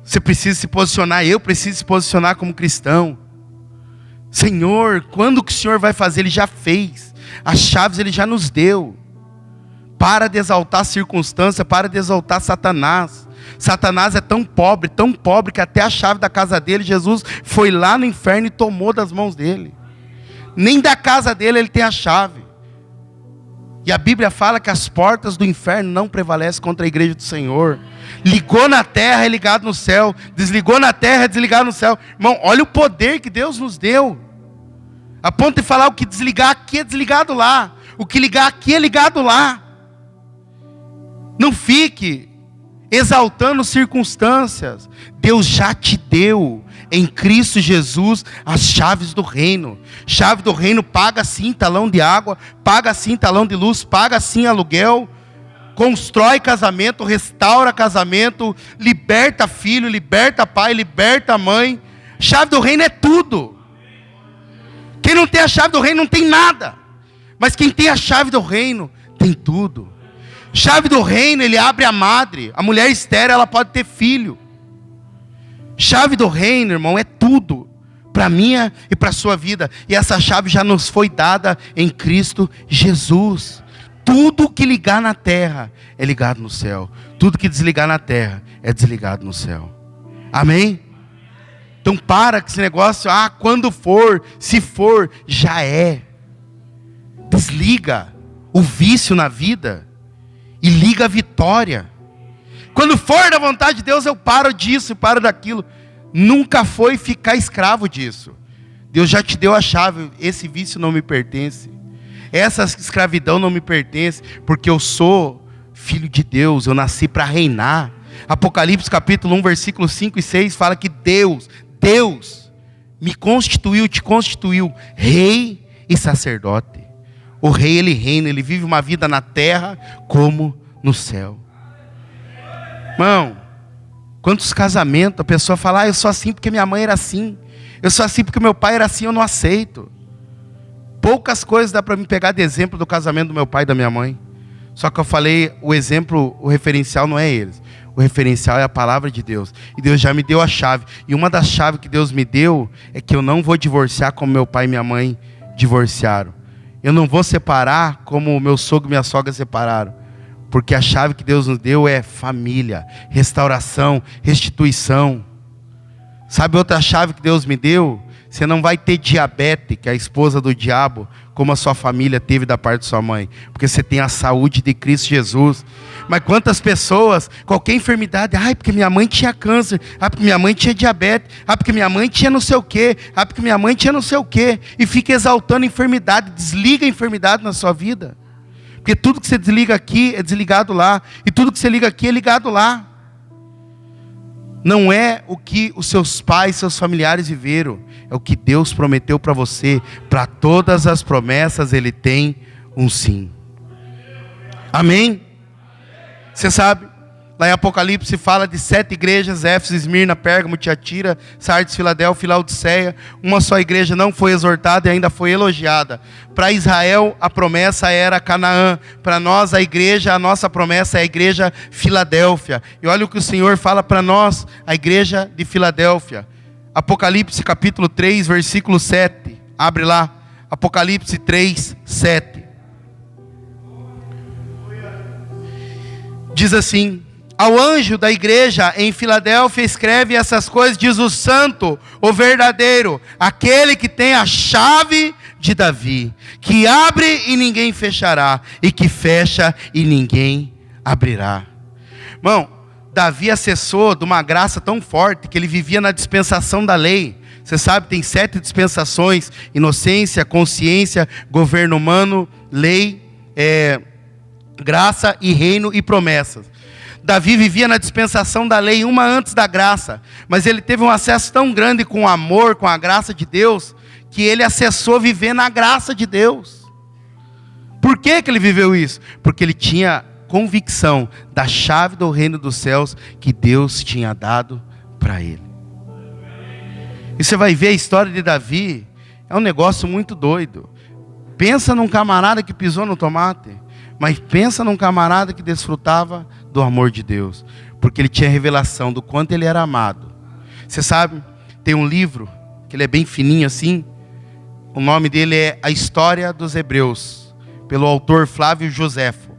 você precisa se posicionar, eu preciso se posicionar como cristão. Senhor, quando que o Senhor vai fazer? Ele já fez. As chaves Ele já nos deu. Para de exaltar a circunstância, para de exaltar Satanás. Satanás é tão pobre que até a chave da casa dele, Jesus foi lá no inferno e tomou das mãos dele. Nem da casa dele ele tem a chave. E a Bíblia fala que as portas do inferno não prevalecem contra a igreja do Senhor. Ligou na terra, é ligado no céu. Desligou na terra, é desligado no céu. Irmão, olha o poder que Deus nos deu. A ponto de falar: o que desligar aqui é desligado lá. O que ligar aqui é ligado lá. Não fique exaltando circunstâncias. Deus já te deu em Cristo Jesus as chaves do reino. Chave do reino paga sim talão de água, paga sim talão de luz, paga sim aluguel, constrói casamento, restaura casamento, liberta filho, liberta pai, liberta mãe. Chave do reino é tudo. Quem não tem a chave do reino não tem nada. Mas quem tem a chave do reino tem tudo. Chave do reino, ele abre a madre. A mulher estéril, ela pode ter filho. Chave do reino, irmão, é tudo. Para a minha e para a sua vida. E essa chave já nos foi dada em Cristo Jesus. Tudo que ligar na terra é ligado no céu. Tudo que desligar na terra é desligado no céu. Amém? Então para com esse negócio: quando for, se for, já é. Desliga o vício na vida e liga a vitória. Quando for da vontade de Deus, eu paro disso, paro daquilo. Nunca foi ficar escravo disso. Deus já te deu a chave. Esse vício não me pertence. Essa escravidão não me pertence, porque eu sou filho de Deus, eu nasci para reinar. Apocalipse capítulo 1, versículos 5 e 6 fala que Deus me constituiu, te constituiu rei e sacerdote. O rei, ele reina, ele vive uma vida na terra como no céu. Irmão, quantos casamentos a pessoa fala: eu sou assim porque minha mãe era assim, eu sou assim porque meu pai era assim, eu não aceito. Poucas coisas dá para me pegar de exemplo do casamento do meu pai e da minha mãe. Só que eu falei, o exemplo, o referencial não é eles. O referencial é a palavra de Deus. E Deus já me deu a chave. E uma das chaves que Deus me deu é que eu não vou divorciar como meu pai e minha mãe divorciaram. Eu não vou separar como meu sogro e minha sogra separaram. Porque a chave que Deus nos deu é família, restauração, restituição. Sabe outra chave que Deus me deu? Você não vai ter diabetes, que é a esposa do diabo, como a sua família teve da parte de sua mãe. Porque você tem a saúde de Cristo Jesus. Mas quantas pessoas, qualquer enfermidade: porque minha mãe tinha câncer, porque minha mãe tinha diabetes, porque minha mãe tinha não sei o quê, porque minha mãe tinha não sei o quê. E fica exaltando a enfermidade, desliga a enfermidade na sua vida. Porque tudo que você desliga aqui é desligado lá. E tudo que você liga aqui é ligado lá. Não é o que os seus pais, seus familiares viveram. É o que Deus prometeu para você. Para todas as promessas Ele tem um sim. Amém? Você sabe, Lá em Apocalipse fala de 7 igrejas: Éfeso, Esmirna, Pérgamo, Tiatira, Sardes, Filadélfia e Laodiceia. Uma só igreja não foi exortada e ainda foi elogiada. Para Israel a promessa era Canaã. Para nós a igreja, a nossa promessa é a igreja Filadélfia. E olha o que o Senhor fala para nós, a igreja de Filadélfia. Apocalipse capítulo 3, versículo 7. Abre lá. Apocalipse 3, 7. Diz assim: ao anjo da igreja em Filadélfia escreve essas coisas, diz o santo, o verdadeiro, aquele que tem a chave de Davi, que abre e ninguém fechará, e que fecha e ninguém abrirá. Irmão, Davi acessou de uma graça tão forte que ele vivia na dispensação da lei. Você sabe, tem 7 dispensações: inocência, consciência, governo humano, lei, graça e reino e promessas. Davi vivia na dispensação da lei, uma antes da graça, mas ele teve um acesso tão grande com o amor, com a graça de Deus, que ele acessou viver na graça de Deus. Por que ele viveu isso? Porque ele tinha convicção da chave do reino dos céus que Deus tinha dado para ele. E você vai ver a história de Davi, é um negócio muito doido. Pensa num camarada que pisou no tomate, mas pensa num camarada que desfrutava do amor de Deus, porque ele tinha revelação do quanto ele era amado. Você sabe, tem um livro, que ele é bem fininho assim, o nome dele é A História dos Hebreus, pelo autor Flávio Joséfo.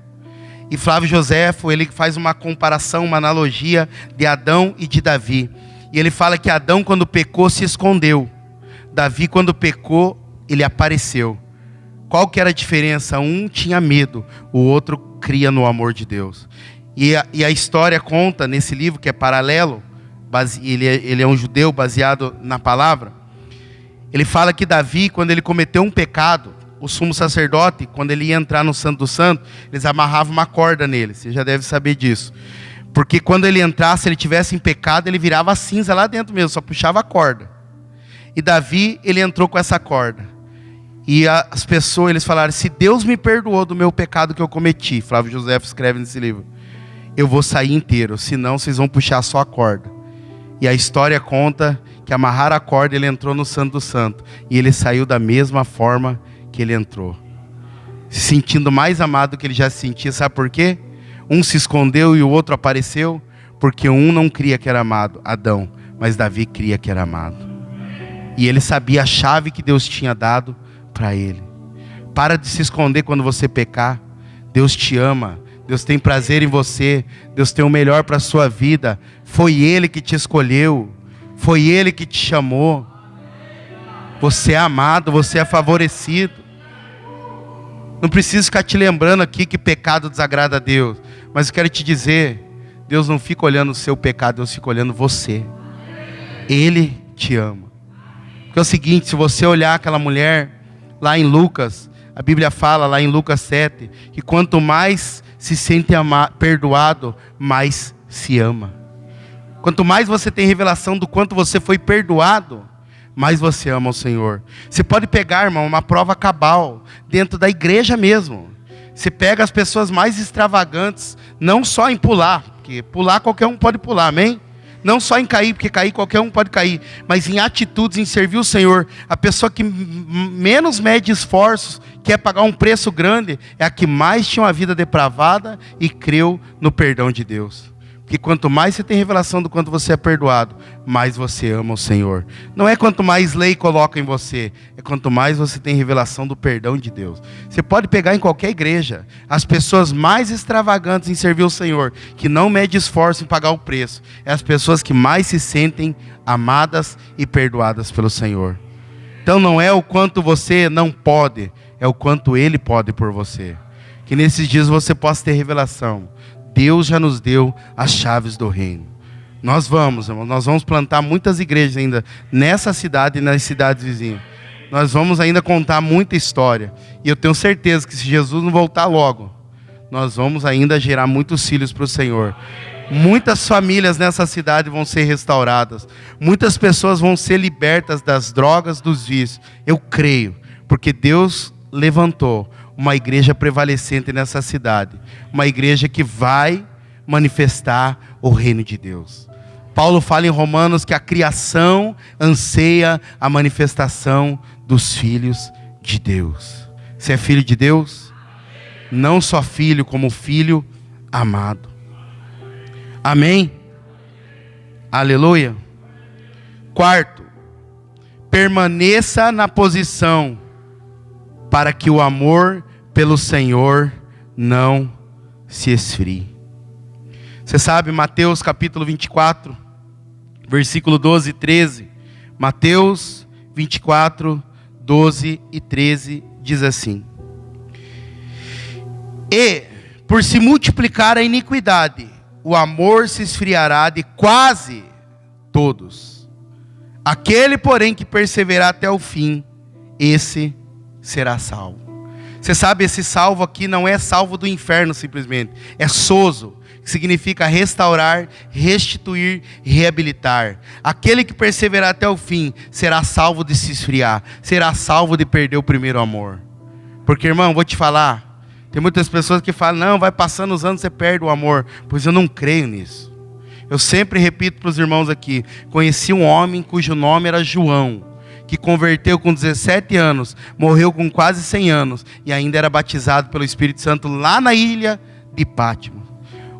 E Flávio Joséfo, ele faz uma comparação, uma analogia de Adão e de Davi. E ele fala que Adão, quando pecou, se escondeu. Davi, quando pecou, ele apareceu. Qual que era a diferença? Um tinha medo, o outro cria no amor de Deus. E a história conta nesse livro, que é paralelo, ele é um judeu baseado na palavra. Ele fala que Davi, quando ele cometeu um pecado, o sumo sacerdote, quando ele ia entrar no Santo do Santo, eles amarravam uma corda nele. Você já deve saber disso. Porque quando ele entrasse, se ele tivesse em pecado, ele virava cinza lá dentro mesmo, só puxava a corda. E Davi, ele entrou com essa corda. E as pessoas, eles falaram: se Deus me perdoou do meu pecado que eu cometi, Flávio Joséfo escreve nesse livro, eu vou sair inteiro, senão vocês vão puxar só a corda. E a história conta que amarraram a corda, ele entrou no Santo do Santo, e ele saiu da mesma forma que ele entrou, se sentindo mais amado do que ele já se sentia. Sabe por quê? Um se escondeu e o outro apareceu, porque um não cria que era amado, Adão, mas Davi cria que era amado. E ele sabia a chave que Deus tinha dado para ele. Para de se esconder quando você pecar. Deus te ama, Deus tem prazer em você, Deus tem o melhor para a sua vida. Foi Ele que te escolheu, foi Ele que te chamou. Você é amado, você é favorecido. Não preciso ficar te lembrando aqui que pecado desagrada a Deus, mas eu quero te dizer, Deus não fica olhando o seu pecado, Deus fica olhando você. Ele te ama. Porque é o seguinte, se você olhar aquela mulher lá em Lucas, a Bíblia fala lá em Lucas 7, que quanto mais se sente perdoado, mais se ama. Quanto mais você tem revelação do quanto você foi perdoado, mais você ama o Senhor. Você pode pegar, irmão, uma prova cabal, dentro da igreja mesmo. Você pega as pessoas mais extravagantes, não só em pular, porque pular qualquer um pode pular, amém? Não só em cair, porque cair qualquer um pode cair, mas em atitudes, em servir o Senhor. A pessoa que menos mede esforços, quer pagar um preço grande, é a que mais tinha uma vida depravada e creu no perdão de Deus. Porque quanto mais você tem revelação do quanto você é perdoado, mais você ama o Senhor. Não é quanto mais lei coloca em você, é quanto mais você tem revelação do perdão de Deus. Você pode pegar em qualquer igreja, as pessoas mais extravagantes em servir o Senhor, que não mede esforço em pagar o preço, é as pessoas que mais se sentem amadas e perdoadas pelo Senhor. Então não é o quanto você não pode, é o quanto Ele pode por você. Que nesses dias você possa ter revelação. Deus já nos deu as chaves do reino. Nós vamos plantar muitas igrejas ainda nessa cidade e nas cidades vizinhas. Nós vamos ainda contar muita história. E eu tenho certeza que se Jesus não voltar logo, nós vamos ainda gerar muitos filhos para o Senhor. Muitas famílias nessa cidade vão ser restauradas. Muitas pessoas vão ser libertas das drogas, dos vícios. Eu creio, porque Deus levantou uma igreja prevalecente nessa cidade. Uma igreja que vai manifestar o reino de Deus. Paulo fala em Romanos que a criação anseia a manifestação dos filhos de Deus. Você é filho de Deus? Não só filho, como filho amado. Amém? Aleluia. Quarto, permaneça na posição para que o amor pelo Senhor não se esfrie. Você sabe, Mateus capítulo 24, versículo 12 e 13. Mateus 24, 12 e 13 diz assim: E, por se multiplicar a iniquidade, o amor se esfriará de quase todos. Aquele, porém, que perseverar até o fim, esse será salvo. Você sabe, esse salvo aqui não é salvo do inferno simplesmente. É sozo, que significa restaurar, restituir, reabilitar. Aquele que perseverar até o fim, será salvo de se esfriar. Será salvo de perder o primeiro amor. Porque, irmão, vou te falar, tem muitas pessoas que falam, não, vai passando os anos, você perde o amor. Pois eu não creio nisso. Eu sempre repito para os irmãos aqui, conheci um homem cujo nome era João, que converteu com 17 anos, morreu com quase 100 anos, e ainda era batizado pelo Espírito Santo lá na ilha de Pátmos.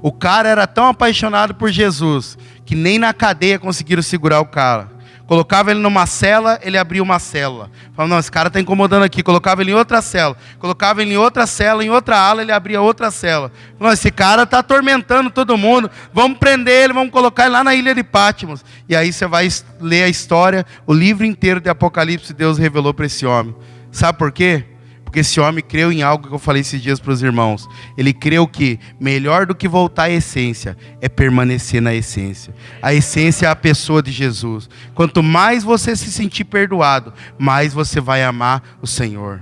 O cara era tão apaixonado por Jesus, que nem na cadeia conseguiram segurar o cara. Colocava ele numa cela, ele abria uma célula. Falava, não, esse cara está incomodando aqui. Colocava ele em outra cela. Colocava ele em outra cela, em outra ala, ele abria outra cela. Falava, esse cara está atormentando todo mundo. Vamos prender ele, vamos colocar ele lá na ilha de Pátmos. E aí você vai ler a história, o livro inteiro de Apocalipse, Deus revelou para esse homem. Sabe por quê? Porque esse homem creu em algo que eu falei esses dias para os irmãos. Ele creu que melhor do que voltar à essência é permanecer na essência. A essência é a pessoa de Jesus. Quanto mais você se sentir perdoado, mais você vai amar o Senhor.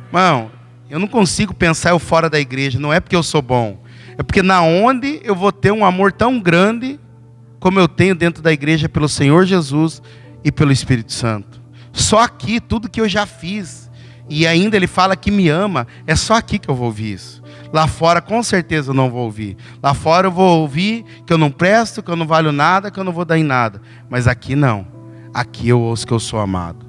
Irmão, eu não consigo pensar eu fora da igreja. Não é porque eu sou bom. É porque na onde eu vou ter um amor tão grande como eu tenho dentro da igreja pelo Senhor Jesus e pelo Espírito Santo. Só aqui, tudo que eu já fiz. E ainda ele fala que me ama, é só aqui que eu vou ouvir isso. Lá fora com certeza eu não vou ouvir. Lá fora eu vou ouvir que eu não presto, que eu não valho nada, que eu não vou dar em nada. Mas aqui não. Aqui eu ouço que eu sou amado.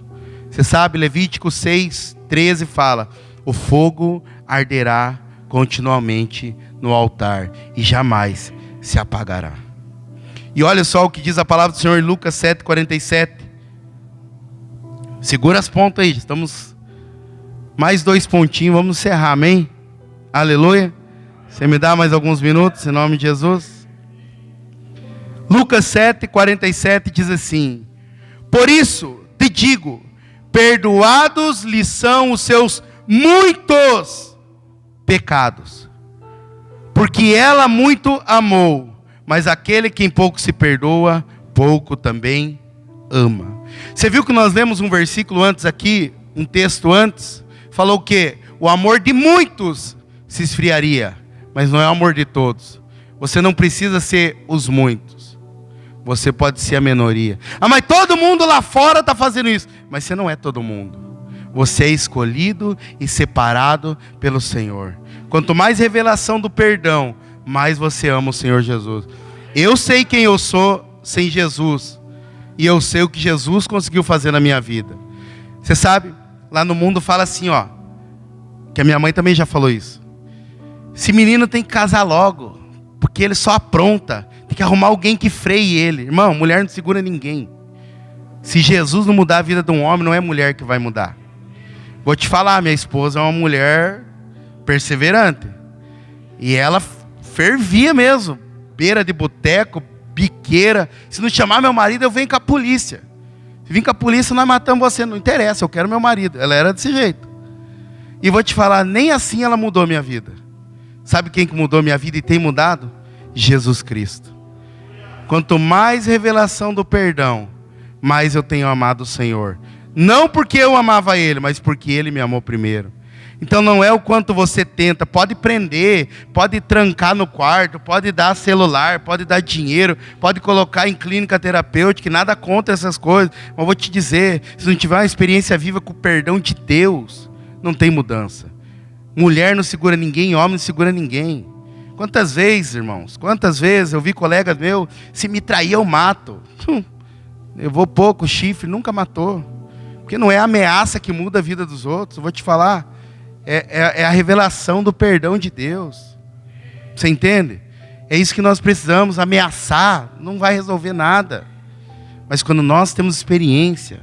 Você sabe, Levítico 6, 13 fala: o fogo arderá continuamente no altar e jamais se apagará. E olha só o que diz a palavra do Senhor em Lucas 7, 47. Segura as pontas aí, estamos... Mais 2 pontinhos, vamos encerrar, amém? Aleluia. Você me dá mais alguns minutos, em nome de Jesus? Lucas 7, 47 diz assim: por isso te digo, perdoados lhe são os seus muitos pecados, porque ela muito amou, mas aquele que em pouco se perdoa, pouco também ama. Você viu que nós lemos um versículo antes aqui, um texto antes? Falou o quê? O amor de muitos se esfriaria, mas não é o amor de todos. Você não precisa ser os muitos. Você pode ser a minoria. Ah, mas todo mundo lá fora está fazendo isso. Mas você não é todo mundo. Você é escolhido e separado pelo Senhor. Quanto mais revelação do perdão, mais você ama o Senhor Jesus. Eu sei quem eu sou sem Jesus. E eu sei o que Jesus conseguiu fazer na minha vida. Você sabe? Lá no mundo fala assim, ó, que a minha mãe também já falou isso. Esse menino tem que casar logo, porque ele só apronta. Tem que arrumar alguém que freie ele. Irmão, mulher não segura ninguém. Se Jesus não mudar a vida de um homem, não é mulher que vai mudar. Vou te falar, minha esposa é uma mulher perseverante. E ela fervia mesmo. Beira de boteco, biqueira. Se não chamar meu marido, eu venho com a polícia. Se vir com a polícia, nós matamos você. Não interessa, eu quero meu marido. Ela era desse jeito. E vou te falar, nem assim ela mudou minha vida. Sabe quem que mudou minha vida e tem mudado? Jesus Cristo. Quanto mais revelação do perdão, mais eu tenho amado o Senhor. Não porque eu amava Ele, mas porque Ele me amou primeiro. Então não é o quanto você tenta, pode prender, pode trancar no quarto, pode dar celular, pode dar dinheiro, pode colocar em clínica terapêutica, nada contra essas coisas. Mas vou te dizer, se não tiver uma experiência viva com o perdão de Deus, não tem mudança. Mulher não segura ninguém, homem não segura ninguém. Quantas vezes, irmãos, quantas vezes eu vi colegas meus, se me trair eu mato. Eu vou pouco, chifre, nunca matou. Porque não é a ameaça que muda a vida dos outros. Eu vou te falar, é a revelação do perdão de Deus. Você entende? É isso que nós precisamos. Ameaçar não vai resolver nada. Mas quando nós temos experiência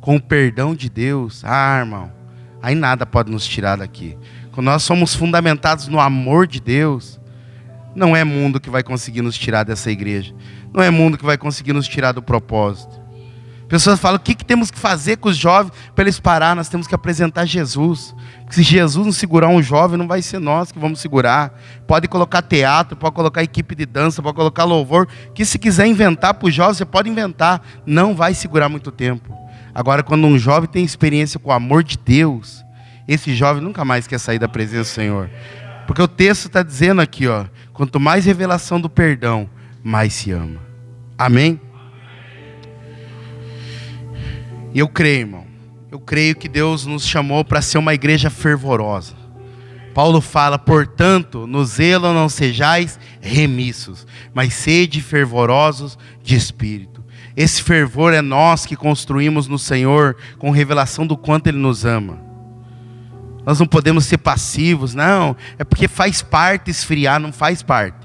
com o perdão de Deus, irmão, aí nada pode nos tirar daqui. Quando nós somos fundamentados no amor de Deus, não é mundo que vai conseguir nos tirar dessa igreja. Não é mundo que vai conseguir nos tirar do propósito. Pessoas falam, o que temos que fazer com os jovens para eles parar? Nós temos que apresentar Jesus. Porque se Jesus não segurar um jovem, não vai ser nós que vamos segurar. Pode colocar teatro, pode colocar equipe de dança, pode colocar louvor. Que se quiser inventar para os jovens, você pode inventar. Não vai segurar muito tempo. Agora, quando um jovem tem experiência com o amor de Deus, esse jovem nunca mais quer sair da presença do Senhor. Porque o texto está dizendo aqui, quanto mais revelação do perdão, mais se ama. Amém? E eu creio, irmão. Eu creio que Deus nos chamou para ser uma igreja fervorosa. Paulo fala, portanto, no zelo não sejais remissos, mas sede fervorosos de espírito. Esse fervor é nós que construímos no Senhor com revelação do quanto Ele nos ama. Nós não podemos ser passivos, não. É porque faz parte esfriar, não faz parte.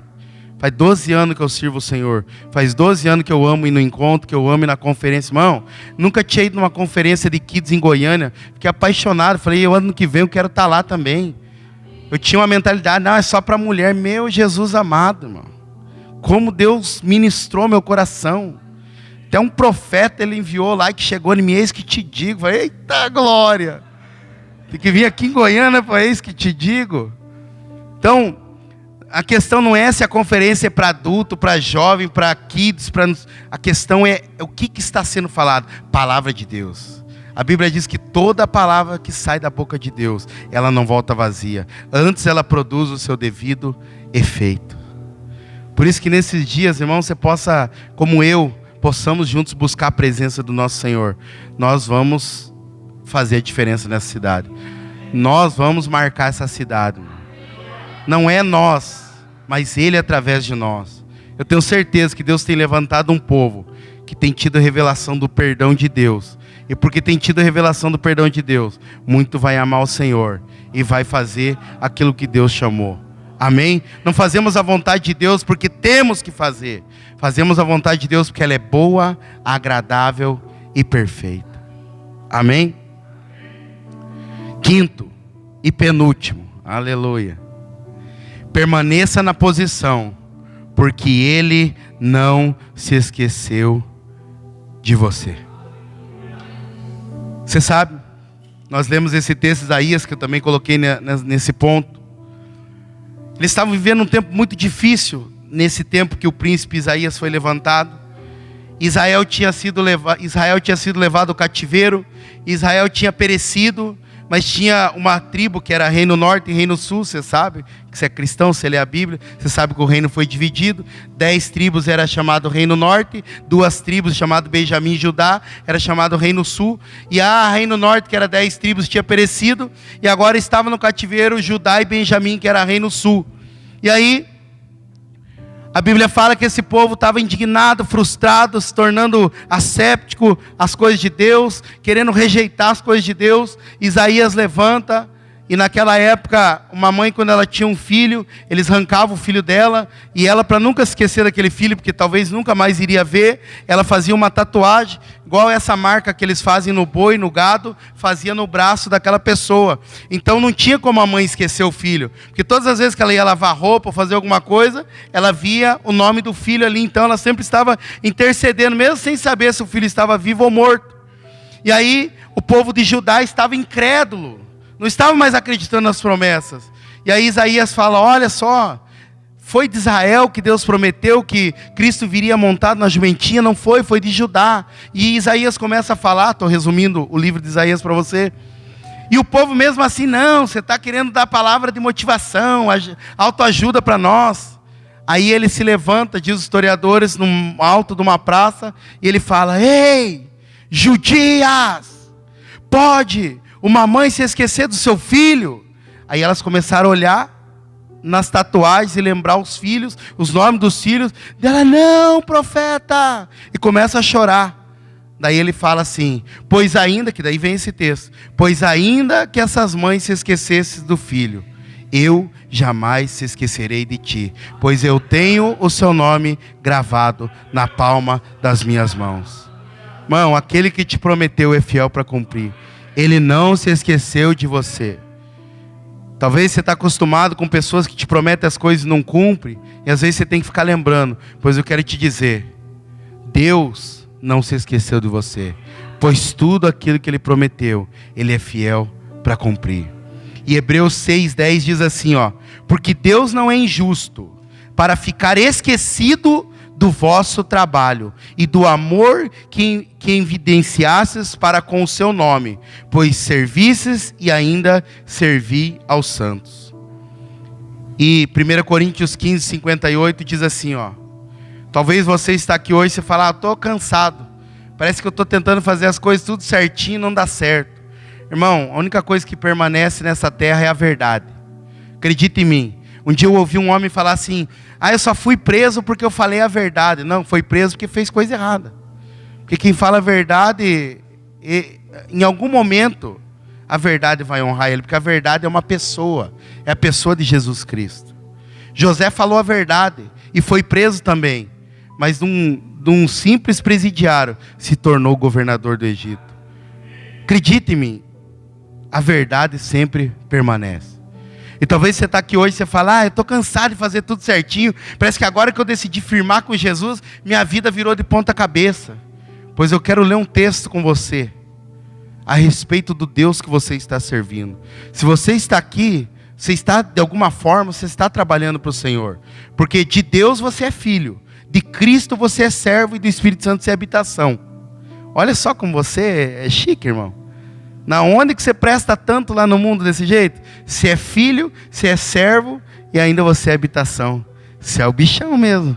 Faz 12 anos que eu sirvo o Senhor. Faz 12 anos que eu amo ir no encontro, que eu amo ir na conferência. Irmão, nunca tinha ido numa conferência de kids em Goiânia. Fiquei apaixonado. Falei, ano que vem eu quero estar lá também. Eu tinha uma mentalidade, não, é só para mulher. Meu Jesus amado, irmão. Como Deus ministrou meu coração. Até um profeta ele enviou lá que chegou em mim, eis que te digo. Falei, eita glória. Tem que vir aqui em Goiânia, para eis que te digo. Então, a questão não é se a conferência é para adulto, para jovem, para kids, a questão é o que está sendo falado. Palavra de Deus. A Bíblia diz que toda palavra que sai da boca de Deus, ela não volta vazia. Antes ela produz o seu devido efeito. Por isso que nesses dias, irmão, você possa, como eu, possamos juntos buscar a presença do nosso Senhor. Nós vamos fazer a diferença nessa cidade. Nós vamos marcar essa cidade. Não é nós, mas Ele através de nós. Eu tenho certeza que Deus tem levantado um povo que tem tido a revelação do perdão de Deus. E porque tem tido a revelação do perdão de Deus, muito vai amar o Senhor e vai fazer aquilo que Deus chamou. Amém? Não fazemos a vontade de Deus porque temos que fazer. Fazemos a vontade de Deus porque ela é boa, agradável e perfeita. Amém? Quinto e penúltimo. Aleluia. Permaneça na posição, porque Ele não se esqueceu de você. Você sabe, nós lemos esse texto de Isaías, que eu também coloquei nesse ponto. Eles estavam vivendo um tempo muito difícil, nesse tempo que o príncipe Isaías foi levantado. Israel tinha sido levado ao cativeiro, Israel tinha perecido, mas tinha uma tribo que era Reino Norte e Reino Sul, você sabe, que você é cristão, você lê a Bíblia, você sabe que o reino foi dividido, 10 tribos era chamado Reino Norte, 2 tribos chamado Benjamim e Judá, era chamado Reino Sul, e a Reino Norte, que era 10 tribos, tinha perecido, e agora estava no cativeiro Judá e Benjamim, que era Reino Sul. E aí, a Bíblia fala que esse povo estava indignado, frustrado, se tornando asséptico às coisas de Deus, querendo rejeitar as coisas de Deus. Isaías levanta, e naquela época, uma mãe, quando ela tinha um filho, eles arrancavam o filho dela, e ela, para nunca esquecer daquele filho, porque talvez nunca mais iria ver, ela fazia uma tatuagem, igual essa marca que eles fazem no boi, no gado, fazia no braço daquela pessoa. Então não tinha como a mãe esquecer o filho, porque todas as vezes que ela ia lavar roupa ou fazer alguma coisa, ela via o nome do filho ali, então ela sempre estava intercedendo, mesmo sem saber se o filho estava vivo ou morto. E aí o povo de Judá estava incrédulo, não estava mais acreditando nas promessas. E aí Isaías fala, olha só, foi de Israel que Deus prometeu que Cristo viria montado na jumentinha, não foi, foi de Judá. E Isaías começa a falar, estou resumindo o livro de Isaías para você. E o povo mesmo assim, não, você está querendo dar palavra de motivação, autoajuda para nós. Aí ele se levanta, diz os historiadores, no alto de uma praça, e ele fala, ei, judias, pode uma mãe se esquecer do seu filho? Aí elas começaram a olhar, nas tatuagens e lembrar os filhos, os nomes dos filhos. Ela, não, profeta! E começa a chorar. Daí ele fala assim, pois ainda, que daí vem esse texto, pois ainda que essas mães se esquecessem do filho, eu jamais se esquecerei de ti, pois eu tenho o seu nome gravado na palma das minhas mãos. Irmão, aquele que te prometeu é fiel para cumprir. Ele não se esqueceu de você. Talvez você está acostumado com pessoas que te prometem as coisas e não cumprem, e às vezes você tem que ficar lembrando, pois eu quero te dizer, Deus não se esqueceu de você, pois tudo aquilo que Ele prometeu, Ele é fiel para cumprir. E Hebreus 6:10 diz assim, porque Deus não é injusto para ficar esquecido do vosso trabalho e do amor que evidenciastes para com o seu nome, pois servistes e ainda servi aos santos. E 1 Coríntios 15:58 diz assim, talvez você está aqui hoje e fala, estou cansado, parece que eu estou tentando fazer as coisas tudo certinho e não dá certo. Irmão, a única coisa que permanece nessa terra é a verdade. Acredita em mim. Um dia eu ouvi um homem falar assim, eu só fui preso porque eu falei a verdade. Não, foi preso porque fez coisa errada. Porque quem fala a verdade, em algum momento, a verdade vai honrar ele, porque a verdade é uma pessoa, é a pessoa de Jesus Cristo. José falou a verdade e foi preso também, mas de um simples presidiário se tornou governador do Egito. Acredite em mim, a verdade sempre permanece. E talvez você está aqui hoje e você fala, eu estou cansado de fazer tudo certinho, parece que agora que eu decidi firmar com Jesus, minha vida virou de ponta cabeça. Pois eu quero ler um texto com você, a respeito do Deus que você está servindo. Se você está aqui, você está, de alguma forma, você está trabalhando para o Senhor. Porque de Deus você é filho, de Cristo você é servo e do Espírito Santo você é habitação. Olha só como você é chique, irmão. Na onde que você presta tanto lá no mundo desse jeito? Você é filho, você é servo e ainda você é habitação. Você é o bichão mesmo.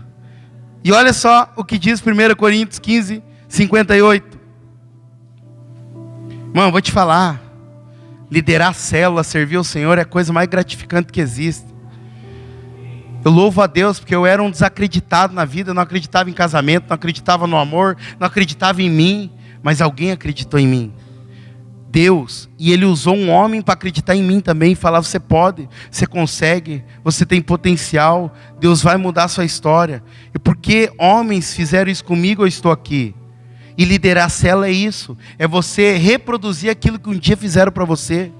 E olha só o que diz 1 Coríntios 15:58. Irmão, vou te falar. Liderar a célula, servir ao Senhor é a coisa mais gratificante que existe. Eu louvo a Deus porque eu era um desacreditado na vida, não acreditava em casamento, não acreditava no amor, não acreditava em mim, mas alguém acreditou em mim. Deus, e Ele usou um homem para acreditar em mim também, e falar, você pode, você consegue, você tem potencial, Deus vai mudar a sua história. E porque homens fizeram isso comigo, eu estou aqui. E liderar a célula é isso, é você reproduzir aquilo que um dia fizeram para você.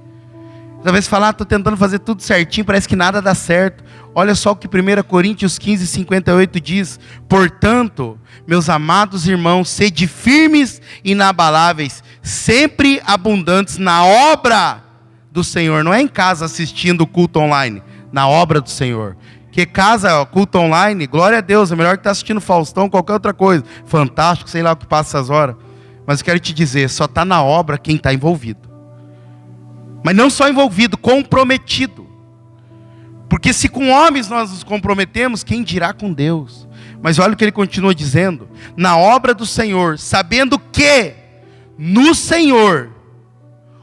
Talvez falar, estou tentando fazer tudo certinho, parece que nada dá certo. Olha só o que 1 Coríntios 15:58 diz, portanto, meus amados irmãos, sede firmes e inabaláveis, sempre abundantes na obra do Senhor. Não é em casa assistindo o culto online, na obra do Senhor. Que casa, culto online, glória a Deus, é melhor que estar assistindo Faustão, qualquer outra coisa. Fantástico, sei lá o que passa essas horas. Mas eu quero te dizer, só está na obra quem está envolvido. Mas não só envolvido, comprometido. Porque se com homens nós nos comprometemos, quem dirá com Deus? Mas olha o que ele continua dizendo. Na obra do Senhor, sabendo que no Senhor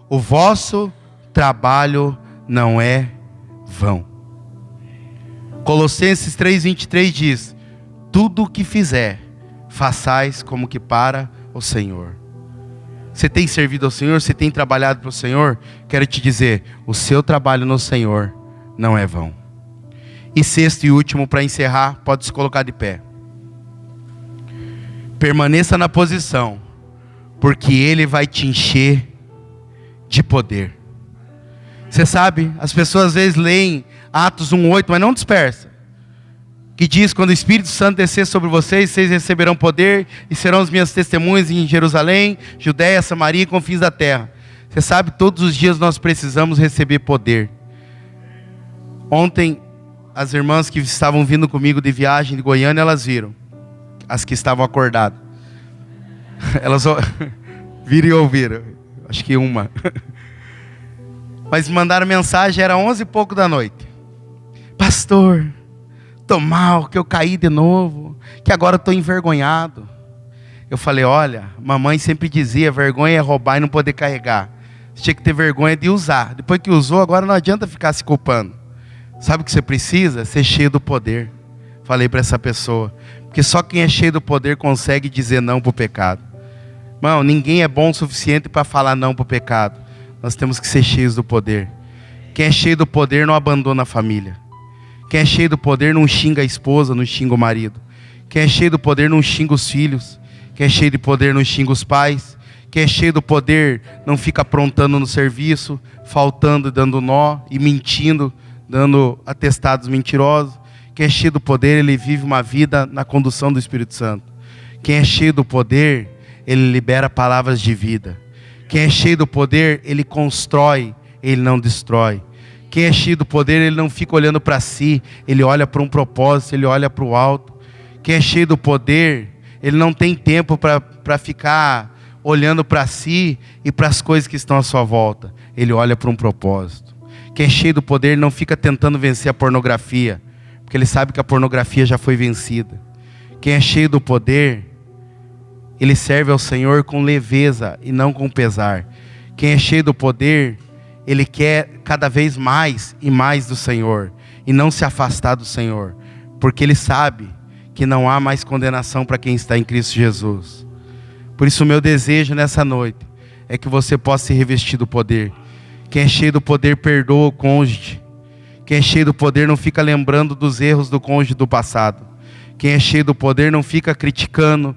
o vosso trabalho não é vão. Colossenses 3:23 diz, tudo o que fizer, façais como que para o Senhor. Você tem servido ao Senhor? Você tem trabalhado para o Senhor? Quero te dizer, o seu trabalho no Senhor não é vão. E sexto e último, para encerrar, pode se colocar de pé. Permaneça na posição, porque Ele vai te encher de poder. Você sabe, as pessoas às vezes leem Atos 1:8, mas não dispersa. Que diz, quando o Espírito Santo descer sobre vocês receberão poder e serão as minhas testemunhas em Jerusalém, Judeia, Samaria e confins da terra. Você sabe, todos os dias nós precisamos receber poder. Ontem, as irmãs que estavam vindo comigo de viagem de Goiânia, elas viram. As que estavam acordadas. Elas viram e ouviram. Acho que uma. Mas mandaram mensagem, era 11 e pouco da noite. Pastor, estou mal, que eu caí de novo, que agora estou envergonhado. Eu falei, olha, mamãe sempre dizia, vergonha é roubar e não poder carregar. Você tinha que ter vergonha de usar. Depois que usou, agora não adianta ficar se culpando. Sabe o que você precisa? Ser cheio do poder. Falei para essa pessoa. Porque só quem é cheio do poder consegue dizer não para o pecado. Irmão, ninguém é bom o suficiente para falar não para o pecado. Nós temos que ser cheios do poder. Quem é cheio do poder não abandona a família. Quem é cheio do poder não xinga a esposa, não xinga o marido. Quem é cheio do poder não xinga os filhos. Quem é cheio de poder não xinga os pais. Quem é cheio do poder não fica aprontando no serviço, faltando, dando nó e mentindo, dando atestados mentirosos. Quem é cheio do poder, ele vive uma vida na condução do Espírito Santo. Quem é cheio do poder, ele libera palavras de vida. Quem é cheio do poder, ele constrói, ele não destrói. Quem é cheio do poder, ele não fica olhando para si, ele olha para um propósito, ele olha para o alto. Quem é cheio do poder, ele não tem tempo para ficar olhando para si e para as coisas que estão à sua volta. Ele olha para um propósito. Quem é cheio do poder, ele não fica tentando vencer a pornografia, porque ele sabe que a pornografia já foi vencida. Quem é cheio do poder, ele serve ao Senhor com leveza e não com pesar. Quem é cheio do poder, ele quer cada vez mais e mais do Senhor, e não se afastar do Senhor, porque ele sabe que não há mais condenação para quem está em Cristo Jesus. Por isso o meu desejo nessa noite é que você possa se revestir do poder. Quem é cheio do poder perdoa o cônjuge. Quem é cheio do poder não fica lembrando dos erros do cônjuge do passado. Quem é cheio do poder não fica criticando,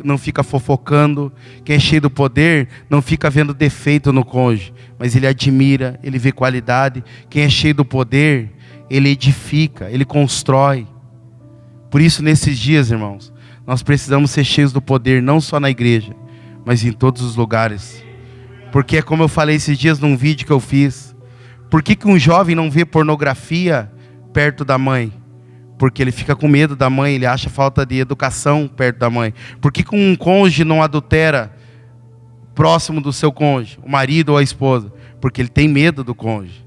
não fica fofocando. Quem é cheio do poder não fica vendo defeito no cônjuge, mas ele admira, ele vê qualidade. Quem é cheio do poder, ele edifica, ele constrói. Por isso, nesses dias, irmãos, nós precisamos ser cheios do poder, não só na igreja, mas em todos os lugares. Porque é como eu falei esses dias num vídeo que eu fiz. Por que um jovem não vê pornografia perto da mãe? Porque ele fica com medo da mãe, ele acha falta de educação perto da mãe. Por que um cônjuge não adultera próximo do seu cônjuge, o marido ou a esposa? Porque ele tem medo do cônjuge.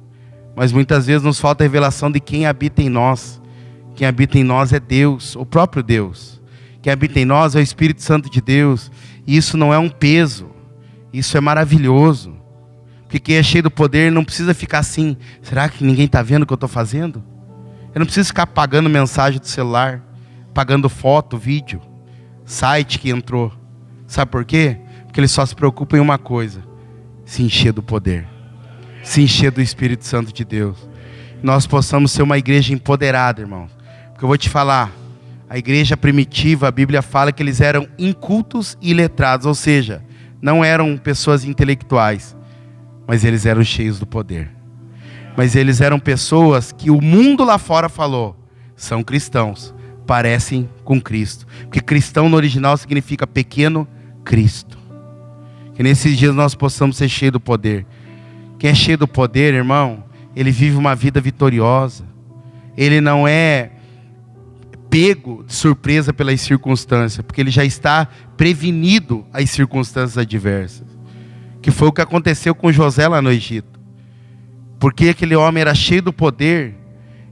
Mas muitas vezes nos falta a revelação de quem habita em nós. Quem habita em nós é Deus, o próprio Deus. Quem habita em nós é o Espírito Santo de Deus. E isso não é um peso, isso é maravilhoso. Porque quem é cheio do poder não precisa ficar assim: será que ninguém está vendo o que eu estou fazendo? Eu não preciso ficar pagando mensagem do celular, pagando foto, vídeo, site que entrou. Sabe por quê? Porque ele só se preocupa em uma coisa: se encher do poder, se encher do Espírito Santo de Deus. Nós possamos ser uma igreja empoderada, irmãos. Porque eu vou te falar, a igreja primitiva, a Bíblia fala que eles eram incultos e iletrados, ou seja, não eram pessoas intelectuais, mas eles eram cheios do poder. Mas eles eram pessoas que o mundo lá fora falou: são cristãos, parecem com Cristo. Porque cristão no original significa pequeno Cristo. Que nesses dias nós possamos ser cheios do poder. Quem é cheio do poder, irmão, ele vive uma vida vitoriosa. Ele não é pego de surpresa pelas circunstâncias, porque ele já está prevenido às circunstâncias adversas. Que foi o que aconteceu com José lá no Egito. Porque aquele homem era cheio do poder,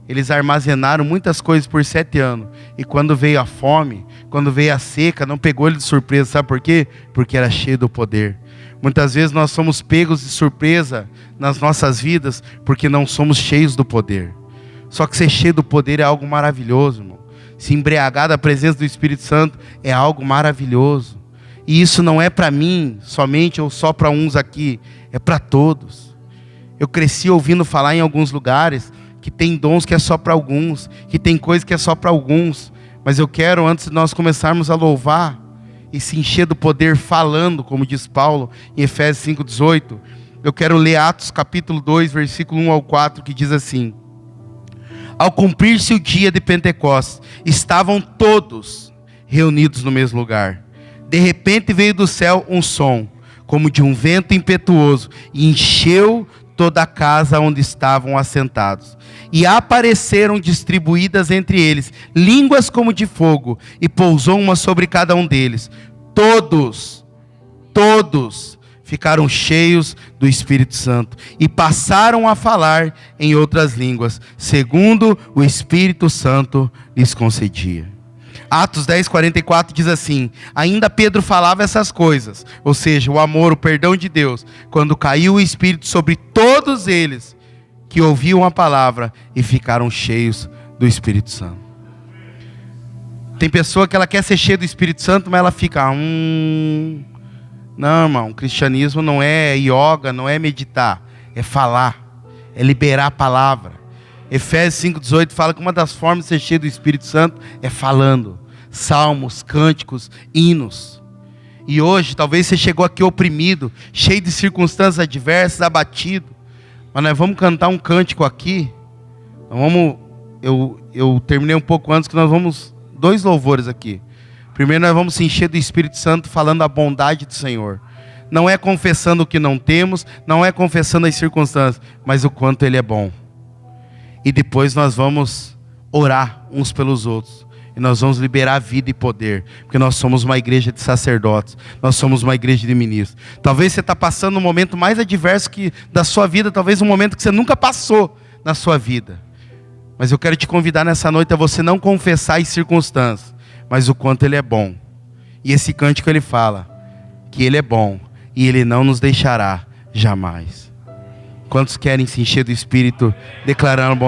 eles armazenaram muitas coisas por 7 anos. E quando veio a fome, quando veio a seca, não pegou ele de surpresa. Sabe por quê? Porque era cheio do poder. Muitas vezes nós somos pegos de surpresa nas nossas vidas, porque não somos cheios do poder. Só que ser cheio do poder é algo maravilhoso, irmão. Se embriagar da presença do Espírito Santo é algo maravilhoso. E isso não é para mim somente ou só para uns aqui, é para todos. Eu cresci ouvindo falar em alguns lugares que tem dons que é só para alguns, que tem coisa que é só para alguns. Mas eu quero, antes de nós começarmos a louvar e se encher do poder falando, como diz Paulo em Efésios 5,18, eu quero ler Atos capítulo 2, versículo 1 ao 4, que diz assim: ao cumprir-se o dia de Pentecostes, estavam todos reunidos no mesmo lugar. De repente veio do céu um som, como de um vento impetuoso, e encheu toda a casa onde estavam assentados. E apareceram distribuídas entre eles línguas como de fogo, e pousou uma sobre cada um deles. Todos ficaram cheios do Espírito Santo e passaram a falar em outras línguas, segundo o Espírito Santo lhes concedia. Atos 10:44 diz assim: ainda Pedro falava essas coisas, ou seja, o amor, o perdão de Deus, quando caiu o Espírito sobre todos eles, que ouviam a palavra e ficaram cheios do Espírito Santo. Tem pessoa que ela quer ser cheia do Espírito Santo, mas ela fica, não, irmão, o cristianismo não é yoga, não é meditar, é falar, é liberar a palavra. Efésios 5,18 fala que uma das formas de ser cheio do Espírito Santo é falando. Salmos, cânticos, hinos. E hoje, talvez você chegou aqui oprimido, cheio de circunstâncias adversas, abatido. Mas nós vamos cantar um cântico aqui. Eu terminei um pouco antes, que nós vamos 2 louvores aqui. Primeiro nós vamos se encher do Espírito Santo falando a bondade do Senhor. Não é confessando o que não temos, não é confessando as circunstâncias, mas o quanto Ele é bom. E depois nós vamos orar uns pelos outros. E nós vamos liberar vida e poder. Porque nós somos uma igreja de sacerdotes. Nós somos uma igreja de ministros. Talvez você está passando um momento mais adverso da sua vida. Talvez um momento que você nunca passou na sua vida. Mas eu quero te convidar nessa noite a você não confessar as circunstâncias, mas o quanto Ele é bom. E esse cântico ele fala que Ele é bom e Ele não nos deixará jamais. Quantos querem se encher do Espírito declarando bom?